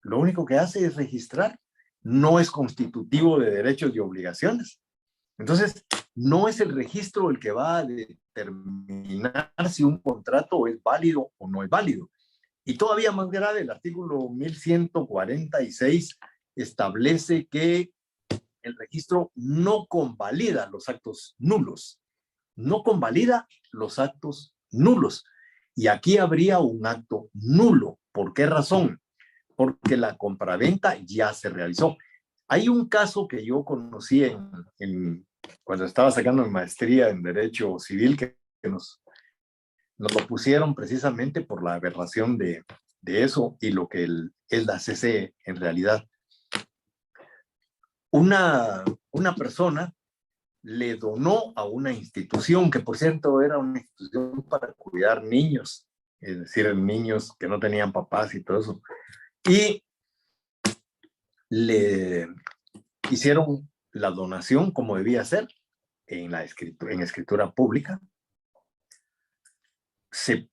lo único que hace es registrar, no es constitutivo de derechos y obligaciones. Entonces, no es el registro el que va a determinar si un contrato es válido o no es válido. Y todavía más grave, el artículo 1146 establece que el registro no convalida los actos nulos. No convalida los actos nulos. Y aquí habría un acto nulo. ¿Por qué razón? Porque la compraventa ya se realizó. Hay un caso que yo conocí cuando estaba sacando mi maestría en Derecho Civil que nos lo pusieron precisamente por la aberración de eso y lo que es la CC en realidad. Una persona le donó a una institución, que por cierto era una institución para cuidar niños, es decir, niños que no tenían papás y todo eso, y le hicieron la donación como debía ser en escritura pública. Se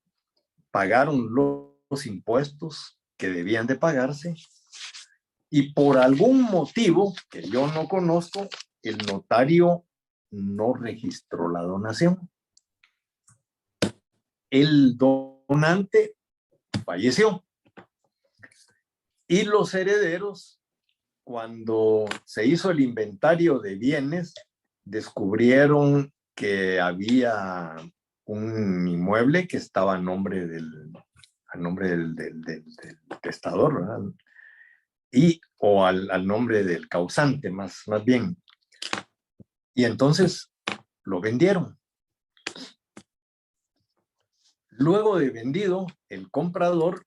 pagaron los impuestos que debían de pagarse y por algún motivo que yo no conozco, el notario no registró la donación. El donante falleció y los herederos, cuando se hizo el inventario de bienes, descubrieron que había un inmueble que estaba a nombre del testador, ¿verdad? O al nombre del causante, más bien. Y entonces lo vendieron. Luego de vendido, el comprador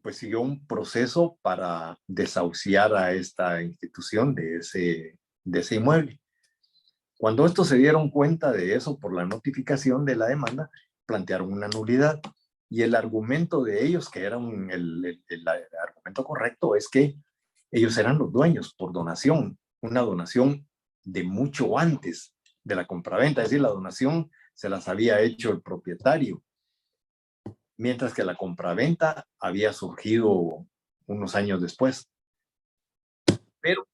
pues siguió un proceso para desahuciar a esta institución de ese inmueble. Cuando estos se dieron cuenta de eso por la notificación de la demanda, plantearon una nulidad. Y el argumento de ellos, que era el argumento correcto, es que ellos eran los dueños por donación, una donación de mucho antes de la compraventa, es decir, la donación se las había hecho el propietario, mientras que la compraventa había surgido unos años después. pero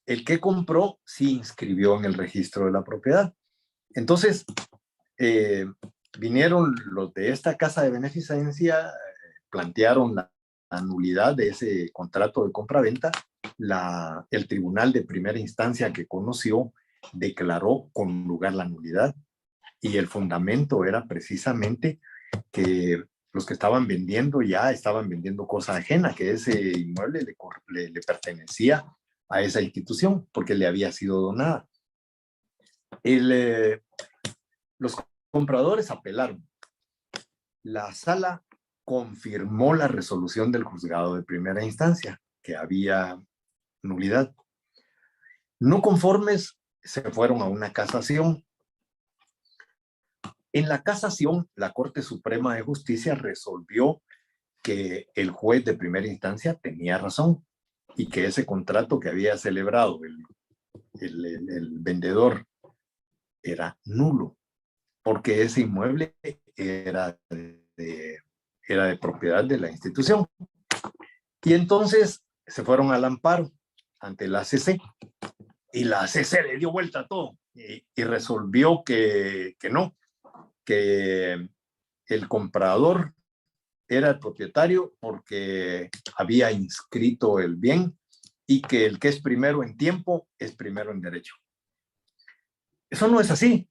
el que compró sí inscribió en el registro de la propiedad. Entonces, vinieron los de esta casa de beneficencia, plantearon la nulidad de ese contrato de compraventa. El tribunal de primera instancia que conoció declaró con lugar la nulidad, y el fundamento era precisamente que los que estaban vendiendo ya estaban vendiendo cosa ajena, que ese inmueble le pertenecía a esa institución porque le había sido donada. Los compradores apelaron. La sala confirmó la resolución del juzgado de primera instancia, que había nulidad. No conformes, se fueron a una casación. En la casación, la Corte Suprema de Justicia resolvió que el juez de primera instancia tenía razón y que ese contrato que había celebrado el vendedor era nulo, porque ese inmueble era de propiedad de la institución. Y entonces se fueron al amparo ante la ACC, y la ACC le dio vuelta a todo y resolvió que no, que el comprador era el propietario porque había inscrito el bien, y que el que es primero en tiempo es primero en derecho. Eso no es así.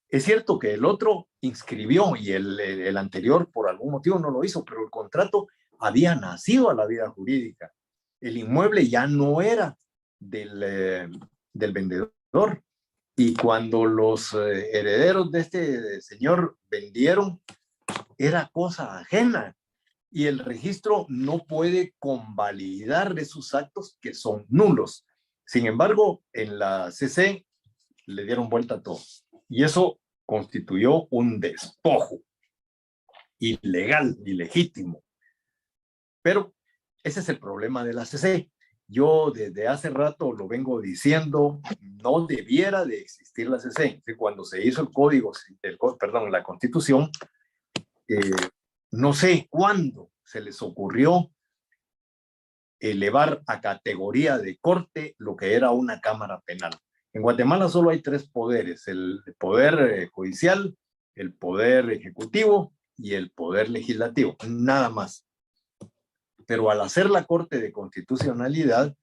Es cierto que el otro inscribió y el anterior por algún motivo no lo hizo, pero el contrato había nacido a la vida jurídica. El inmueble ya no era del vendedor. Y cuando los herederos de este señor vendieron, era cosa ajena. Y el registro no puede convalidar esos actos que son nulos. Sin embargo, en la CC le dieron vuelta a todo. Y eso constituyó un despojo ilegal, ilegítimo. Pero ese es el problema de la CC. Yo desde hace rato lo vengo diciendo, no debiera de existir la CC. Cuando se hizo la Constitución, no sé cuándo se les ocurrió elevar a categoría de corte lo que era una cámara penal. En Guatemala solo hay 3 poderes: el poder judicial, el poder ejecutivo y el poder legislativo, nada más. Pero al hacer la Corte de Constitucionalidad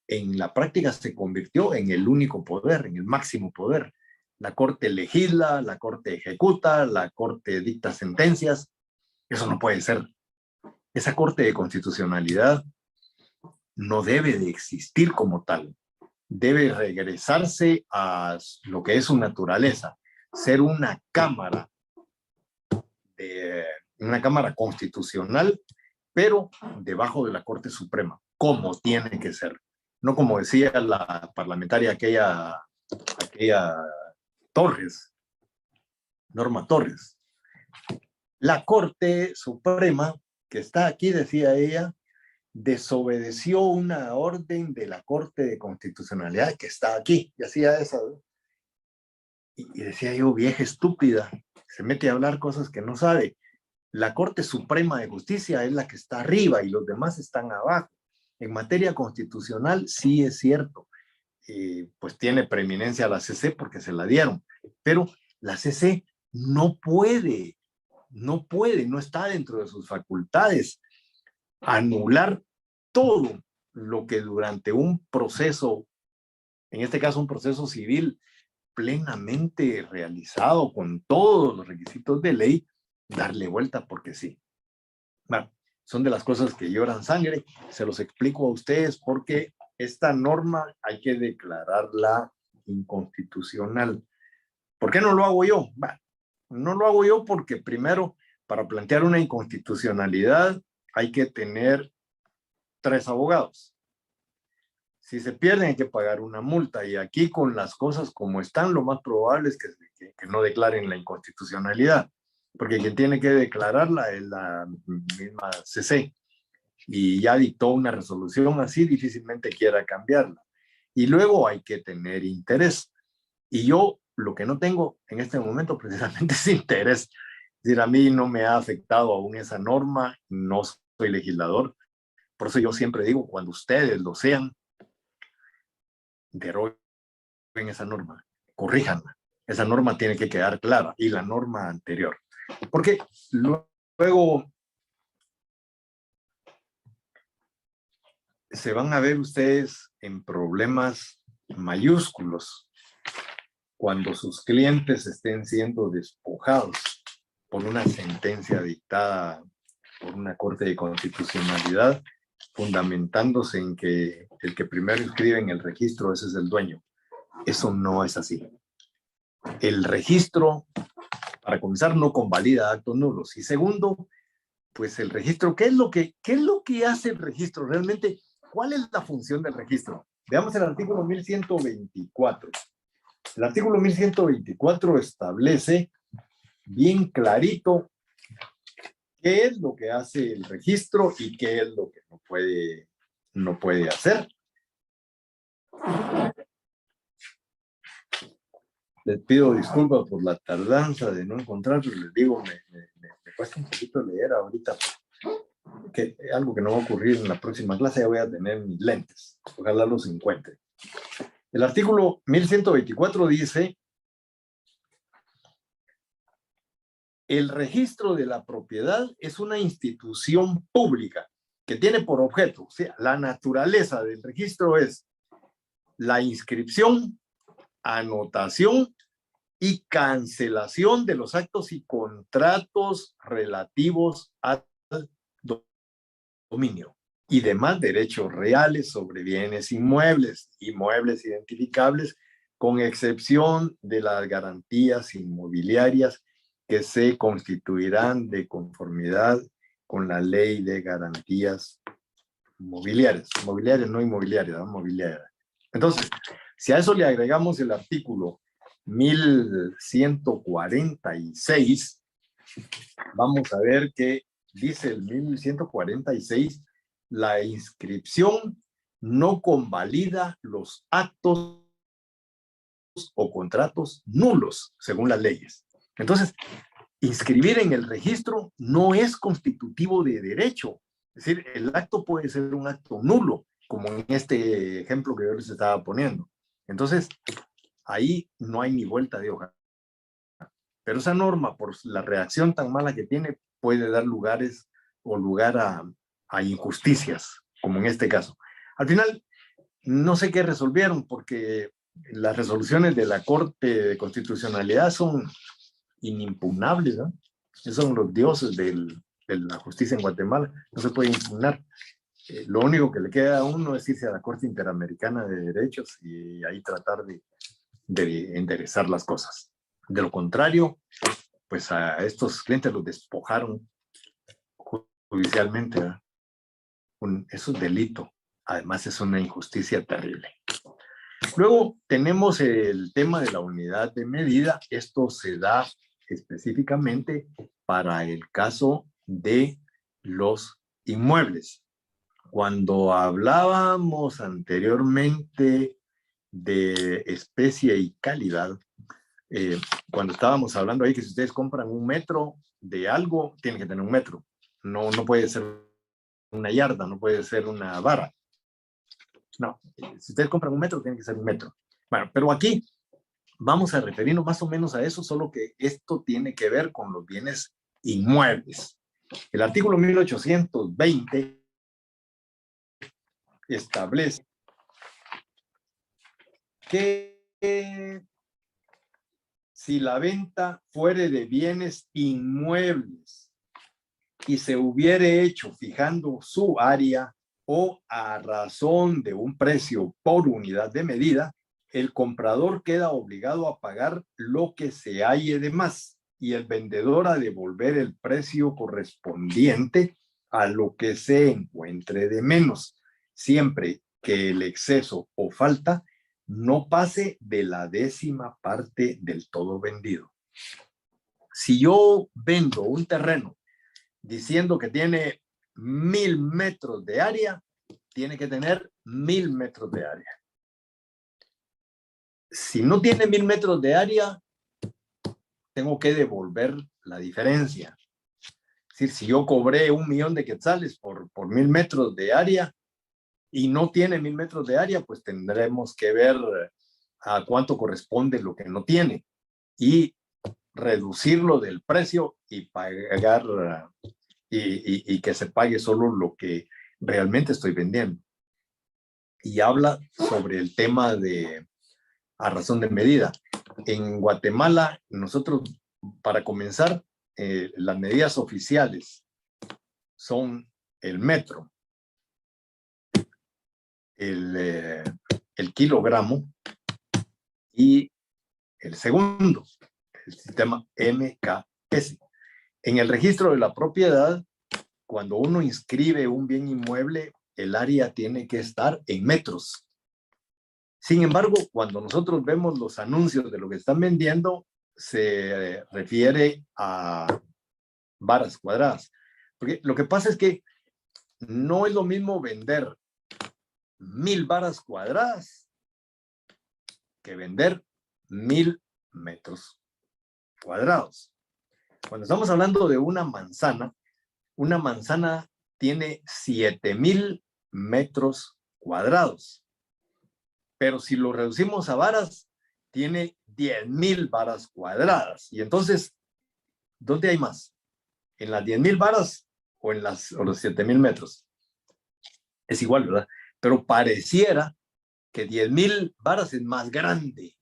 en la práctica se convirtió en el único poder, en el máximo poder. La Corte legisla, la Corte ejecuta, la Corte dicta sentencias. Eso no puede ser. Esa Corte de Constitucionalidad no debe de existir como tal. Debe regresarse a lo que es su naturaleza, ser una cámara constitucional, pero debajo de la Corte Suprema, como tiene que ser. No como decía la parlamentaria aquella Torres, Norma Torres. La Corte Suprema, que está aquí, decía ella, desobedeció una orden de la Corte de Constitucionalidad que está aquí, y hacía esa. Y decía yo, vieja estúpida, se mete a hablar cosas que no sabe. La Corte Suprema de Justicia es la que está arriba y los demás están abajo. En materia constitucional sí es cierto, pues tiene preeminencia la CC porque se la dieron, pero la CC no está dentro de sus facultades anular todo lo que durante un proceso, en este caso un proceso civil plenamente realizado con todos los requisitos de ley, darle vuelta porque sí. Bueno, son de las cosas que lloran sangre. Se los explico a ustedes porque esta norma hay que declararla inconstitucional. ¿Por qué no lo hago yo? Bueno, no lo hago yo porque primero, para plantear una inconstitucionalidad hay que tener 3 abogados. Si se pierden hay que pagar una multa, y aquí con las cosas como están, lo más probable es que no declaren la inconstitucionalidad, porque quien tiene que declararla es la misma CC, y ya dictó una resolución así, difícilmente quiera cambiarla. Y luego hay que tener interés. Y yo lo que no tengo en este momento precisamente es interés. Es decir, a mí no me ha afectado aún esa norma, no soy legislador, Por eso yo siempre digo, cuando ustedes lo sean, deroguen esa norma, corríjanla. Esa norma tiene que quedar clara, y la norma anterior. Porque luego se van a ver ustedes en problemas mayúsculos cuando sus clientes estén siendo despojados por una sentencia dictada por una Corte de Constitucionalidad, fundamentándose en que el que primero inscribe en el registro, ese es el dueño. Eso no es así. El registro, para comenzar, no convalida actos nulos. Y segundo, pues el registro, ¿qué es lo que hace el registro? Realmente, ¿cuál es la función del registro? Veamos el artículo 1124. El artículo 1124 establece bien clarito qué es lo que hace el registro y qué es lo que no puede hacer. Les pido disculpas por la tardanza de no encontrarlo. Les digo, me cuesta un poquito leer ahorita, que algo que no va a ocurrir en la próxima clase. Ya voy a tener mis lentes, ojalá los encuentre. El artículo 1124 dice: el registro de la propiedad es una institución pública que tiene por objeto, o sea, la naturaleza del registro es la inscripción, anotación y cancelación de los actos y contratos relativos al dominio y demás derechos reales sobre bienes inmuebles identificables, con excepción de las garantías inmobiliarias que se constituirán de conformidad con la ley de garantías mobiliarias, no inmobiliarias, ¿no? Mobiliarias. Entonces, si a eso le agregamos el artículo 1146, vamos a ver que dice el 1146, la inscripción no convalida los actos o contratos nulos según las leyes. Entonces, inscribir en el registro no es constitutivo de derecho. Es decir, el acto puede ser un acto nulo, como en este ejemplo que yo les estaba poniendo. Entonces, ahí no hay ni vuelta de hoja. Pero esa norma, por la reacción tan mala que tiene, puede dar lugar a injusticias, como en este caso. Al final, no sé qué resolvieron, porque las resoluciones de la Corte de Constitucionalidad son inimpugnables, ¿no? Esos son los dioses de la justicia en Guatemala, no se puede impugnar. Lo único que le queda a uno es irse a la Corte Interamericana de Derechos y ahí tratar de enderezar las cosas. De lo contrario, pues a estos clientes los despojaron judicialmente, ¿verdad? Eso es delito. Además, es una injusticia terrible. Luego tenemos el tema de la unidad de medida. Esto se da específicamente para el caso de los inmuebles. Cuando hablábamos anteriormente de especie y calidad, cuando estábamos hablando ahí que si ustedes compran un metro de algo, tienen que tener un metro. No puede ser una yarda, no puede ser una vara. No, si ustedes compran un metro, tiene que ser un metro. Bueno, pero aquí vamos a referirnos más o menos a eso, solo que esto tiene que ver con los bienes inmuebles. El artículo 1820 establece que si la venta fuere de bienes inmuebles y se hubiere hecho fijando su área o a razón de un precio por unidad de medida, el comprador queda obligado a pagar lo que se halle de más y el vendedor a devolver el precio correspondiente a lo que se encuentre de menos, siempre que el exceso o falta no pase de la 10ª parte del todo vendido. Si yo vendo un terreno diciendo que tiene 1000 metros de área, tiene que tener 1000 metros de área. Si no tiene 1000 metros de área, tengo que devolver la diferencia. Es decir, si yo cobré 1.000.000 de quetzales por 1.000 metros de área y no tiene 1.000 metros de área, pues tendremos que ver a cuánto corresponde lo que no tiene y reducirlo del precio y pagar y que se pague solo lo que realmente estoy vendiendo. Y habla sobre el tema de a razón de medida. En Guatemala, nosotros, para comenzar, las medidas oficiales son el metro, el kilogramo y el segundo, el sistema MKS. En el registro de la propiedad, cuando uno inscribe un bien inmueble, el área tiene que estar en metros. Sin embargo, cuando nosotros vemos los anuncios de lo que están vendiendo, se refiere a varas cuadradas. Porque lo que pasa es que no es lo mismo vender 1.000 varas cuadradas que vender 1.000 metros cuadrados. Cuando estamos hablando de una manzana tiene 7.000 metros cuadrados. Pero si lo reducimos a varas, tiene 10.000 varas cuadradas. Y entonces, ¿dónde hay más? ¿En las 10.000 varas o en los 7.000 metros? Es igual, ¿verdad? Pero pareciera que 10.000 varas es más grande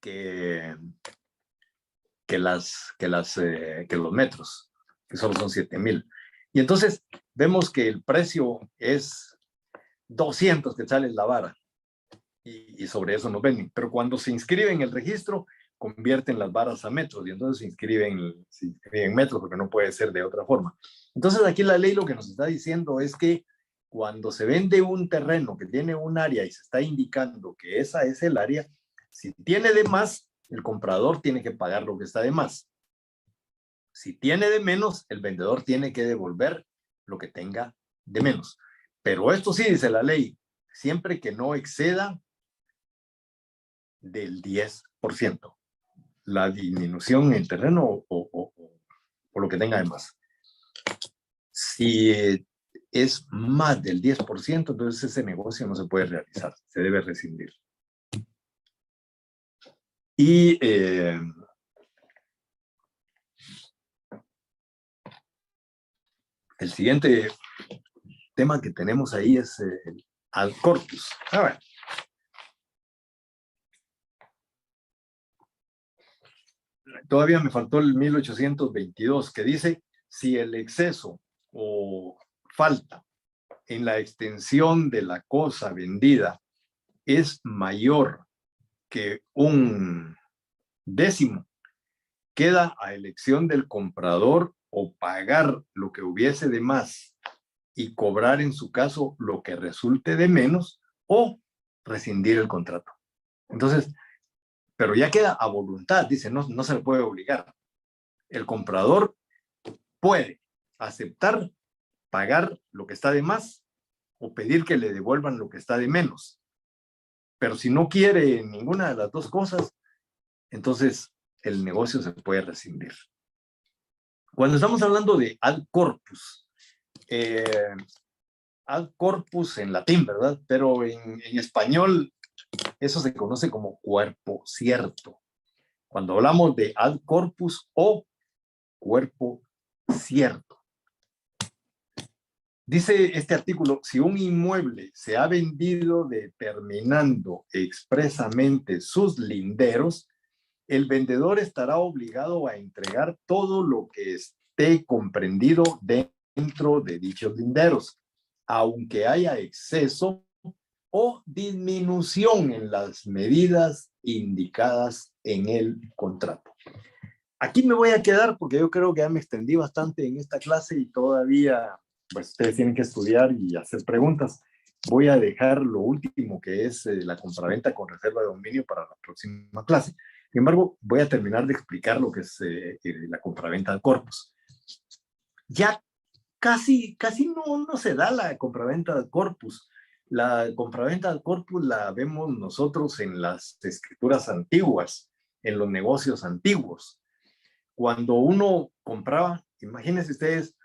que los metros, que solo son 7.000. Y entonces vemos que el precio es 200 quetzales la vara. Y sobre eso nos venden. Pero cuando se inscribe en el registro, convierten las varas a metros y entonces se inscriben en metros porque no puede ser de otra forma. Entonces aquí la ley lo que nos está diciendo es que cuando se vende un terreno que tiene un área y se está indicando que esa es el área, si tiene de más, el comprador tiene que pagar lo que está de más. Si tiene de menos, el vendedor tiene que devolver lo que tenga de menos. Pero esto sí dice la ley, siempre que no exceda del 10%, la disminución en el terreno o lo que tenga de más. Si es más del 10%, entonces ese negocio no se puede realizar, se debe rescindir. Y el siguiente tema que tenemos ahí es el ad corpus. A ver. Todavía me faltó el 1822, que dice, si el exceso o falta en la extensión de la cosa vendida es mayor que 1/10, queda a elección del comprador o pagar lo que hubiese de más y cobrar en su caso lo que resulte de menos o rescindir el contrato. Entonces, pero ya queda a voluntad, dice, no se le puede obligar. El comprador puede aceptar pagar lo que está de más o pedir que le devuelvan lo que está de menos. Pero si no quiere ninguna de las dos cosas, entonces el negocio se puede rescindir. Cuando estamos hablando de ad corpus en latín, ¿verdad? Pero en español eso se conoce como cuerpo cierto. Cuando hablamos de ad corpus o cuerpo cierto. Dice este artículo, si un inmueble se ha vendido determinando expresamente sus linderos, el vendedor estará obligado a entregar todo lo que esté comprendido dentro de dichos linderos, aunque haya exceso o disminución en las medidas indicadas en el contrato. Aquí me voy a quedar porque yo creo que ya me extendí bastante en esta clase y todavía pues ustedes tienen que estudiar y hacer preguntas. Voy a dejar lo último que es la compraventa con reserva de dominio para la próxima clase. Sin embargo, voy a terminar de explicar lo que es la compraventa al corpus. Ya casi no se da la compraventa al corpus. La compraventa al corpus la vemos nosotros en las escrituras antiguas, en los negocios antiguos. Cuando uno compraba imagínense ustedes,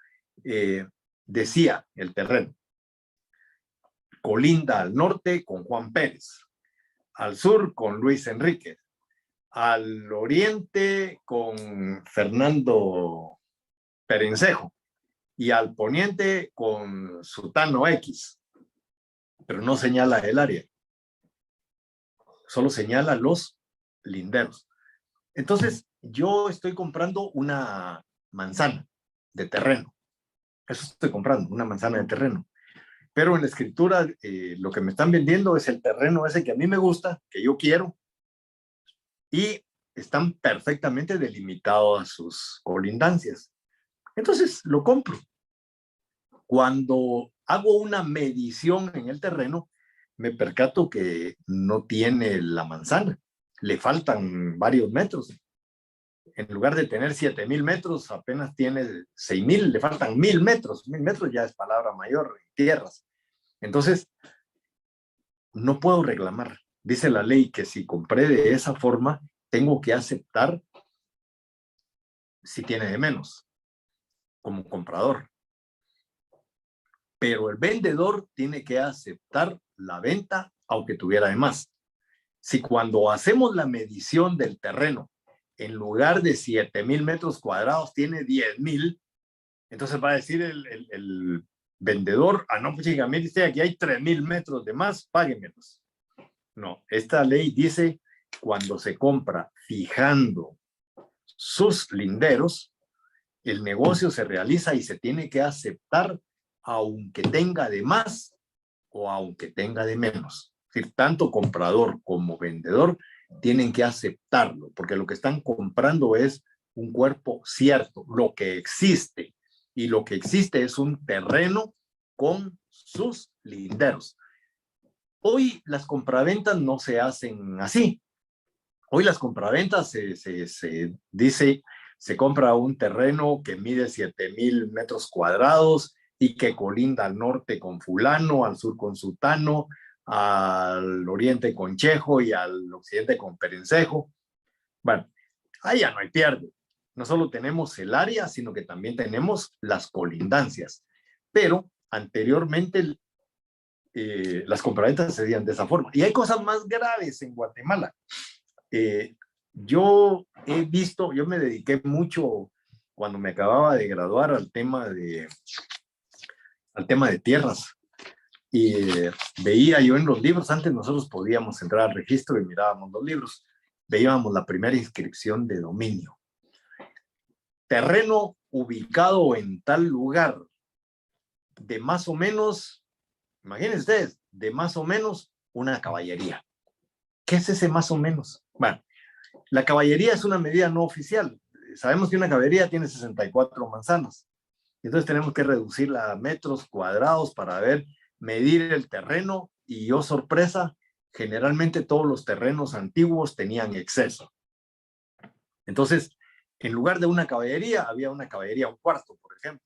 decía el terreno, colinda al norte con Juan Pérez, al sur con Luis Enríquez, al oriente con Fernando Perencejo y al poniente con Sutano X, pero no señala el área, solo señala los linderos. Entonces, yo estoy comprando una manzana de terreno. Eso estoy comprando, una manzana de terreno. Pero en la escritura, lo que me están vendiendo es el terreno ese que a mí me gusta, que yo quiero, y están perfectamente delimitados sus colindancias. Entonces, lo compro. Cuando hago una medición en el terreno, me percato que no tiene la manzana. Le faltan varios metros. En lugar de tener 7,000 metros, apenas tiene 6,000, le faltan 1,000 metros. 1,000 metros ya es palabra mayor en tierras. Entonces, no puedo reclamar. Dice la ley que si compré de esa forma, tengo que aceptar si tiene de menos, como comprador. Pero el vendedor tiene que aceptar la venta, aunque tuviera de más. Si cuando hacemos la medición del terreno, en lugar de 7,000 metros cuadrados, tiene 10,000, entonces va a decir el vendedor, no, pues chica, mire usted, aquí hay 3,000 metros de más, páguemelos. No, esta ley dice cuando se compra fijando sus linderos, el negocio se realiza y se tiene que aceptar aunque tenga de más o aunque tenga de menos. Es decir, tanto comprador como vendedor tienen que aceptarlo, porque lo que están comprando es un cuerpo cierto, lo que existe. Y lo que existe es un terreno con sus linderos. Hoy las compraventas no se hacen así. Hoy las compraventas se dice, se compra un terreno que mide 7,000 metros cuadrados y que colinda al norte con fulano, al sur con sutano, al oriente con Chejo y al occidente con Perencejo. Bueno, ahí ya no hay pierde. No solo tenemos el área, sino que también tenemos las colindancias. Pero anteriormente las compraventas se hacían de esa forma. Y hay cosas más graves en Guatemala. Yo he visto, yo me dediqué mucho cuando me acababa de graduar al tema de tierras. Y veía yo en los libros, antes nosotros podíamos entrar al registro y mirábamos los libros, veíamos la primera inscripción de dominio. Terreno ubicado en tal lugar, de más o menos, imagínense ustedes, de más o menos una caballería. ¿Qué es ese más o menos? Bueno, la caballería es una medida no oficial. Sabemos que una caballería tiene 64 manzanas. Entonces tenemos que reducirla a metros cuadrados para medir el terreno. Y oh sorpresa, generalmente todos los terrenos antiguos tenían exceso. Entonces, en lugar de una caballería, había una caballería un cuarto, por ejemplo.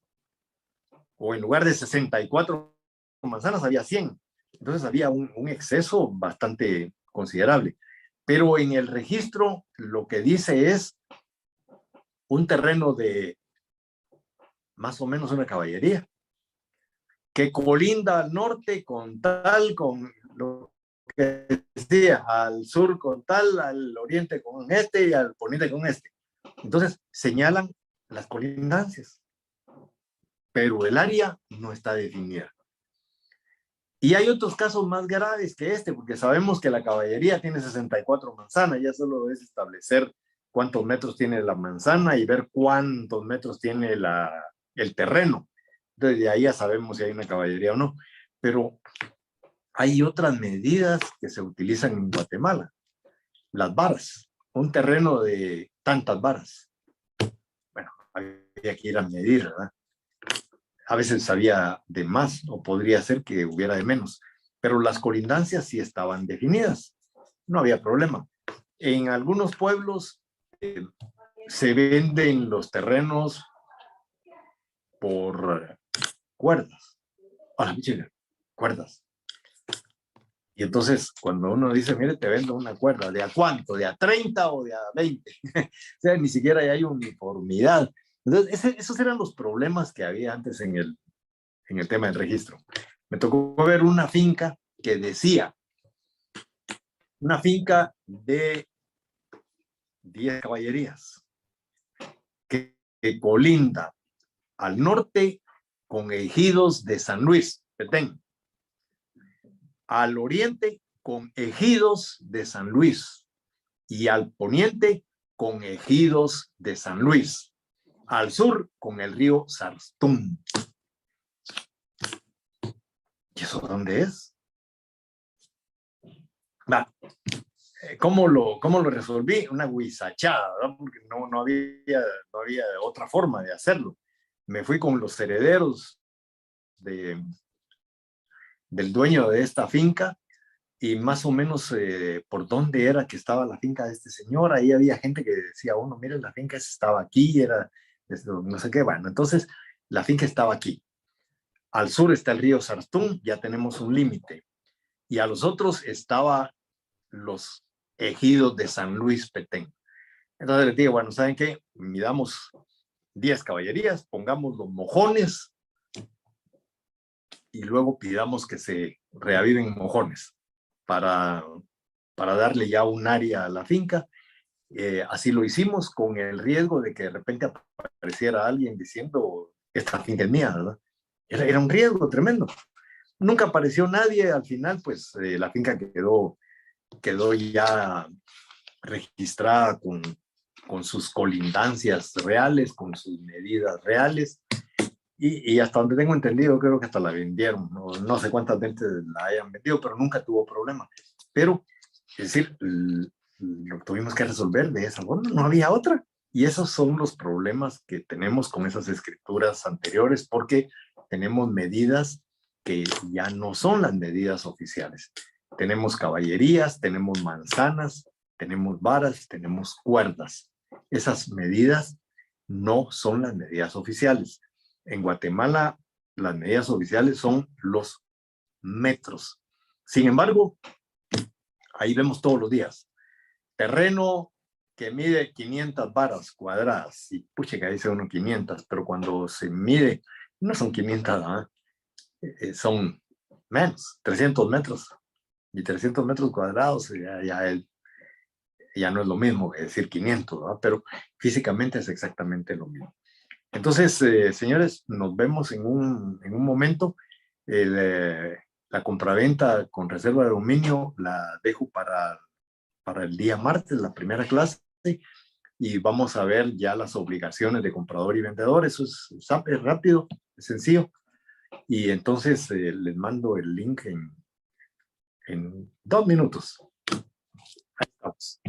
O en lugar de 64 manzanas, había 100. Entonces había un exceso bastante considerable. Pero en el registro lo que dice es un terreno de más o menos una caballería, que colinda al norte con tal, con lo que decía, al sur con tal, al oriente con este y al poniente con este. Entonces señalan las colindancias, pero el área no está definida. Y hay otros casos más graves que este, porque sabemos que la caballería tiene 64 manzanas, ya solo es establecer cuántos metros tiene la manzana y ver cuántos metros tiene el terreno. Entonces de ahí ya sabemos si hay una caballería o no. Pero hay otras medidas que se utilizan en Guatemala. Las varas, un terreno de tantas varas. Bueno, había que ir a medir, ¿verdad? A veces había de más o podría ser que hubiera de menos, pero las colindancias sí estaban definidas, no había problema. En algunos pueblos se venden los terrenos por cuerdas. Cuerdas. Y entonces cuando uno dice, mire, te vendo una cuerda, ¿de a cuánto? ¿De a 30 o de a 20? O sea, ni siquiera hay uniformidad. Entonces, esos eran los problemas que había antes en el tema del registro. Me tocó ver una finca que decía, una finca de 10 caballerías, que colinda al norte con ejidos de San Luis, Petén, al oriente con ejidos de San Luis y al poniente con ejidos de San Luis, al sur con el río Sartún. ¿Y eso dónde es? ¿Cómo lo resolví? Una guisachada, ¿verdad? Porque no había otra forma de hacerlo. Me fui con los herederos del dueño de esta finca y más o menos por dónde era que estaba la finca de este señor. Ahí había gente que decía, bueno, mire, la finca estaba aquí, era no sé qué. Bueno, entonces la finca estaba aquí. Al sur está el río Sartún, ya tenemos un límite. Y a los otros estaba los ejidos de San Luis Petén. Entonces les digo, bueno, ¿saben qué? Midamos 10 caballerías, pongamos los mojones y luego pidamos que se reaviven mojones para darle ya un área a la finca. Así lo hicimos con el riesgo de que de repente apareciera alguien diciendo, esta finca es mía, ¿verdad? Era un riesgo tremendo. Nunca apareció nadie, al final pues la finca quedó ya registrada con sus colindancias reales, con sus medidas reales, y hasta donde tengo entendido, creo que hasta la vendieron, no sé cuántas veces la hayan vendido, pero nunca tuvo problema. Pero, es decir, lo tuvimos que resolver de esa forma, no había otra. Y esos son los problemas que tenemos con esas escrituras anteriores, porque tenemos medidas que ya no son las medidas oficiales. Tenemos caballerías, tenemos manzanas, tenemos varas, tenemos cuerdas. Esas medidas no son las medidas oficiales. En Guatemala, las medidas oficiales son los metros. Sin embargo, ahí vemos todos los días terreno que mide 500 varas cuadradas. Y pucha, que dice uno 500, pero cuando se mide, no son 500, son menos, 300 metros. Y 300 metros cuadrados ya no es lo mismo que decir 500, ¿verdad? Pero físicamente es exactamente lo mismo. Entonces, señores, nos vemos en un momento. La compraventa con reserva de dominio la dejo para el día martes, la primera clase, y vamos a ver ya las obligaciones de comprador y vendedor. Eso es rápido, es sencillo. Y entonces les mando el link en 2 minutos. Ahí estamos.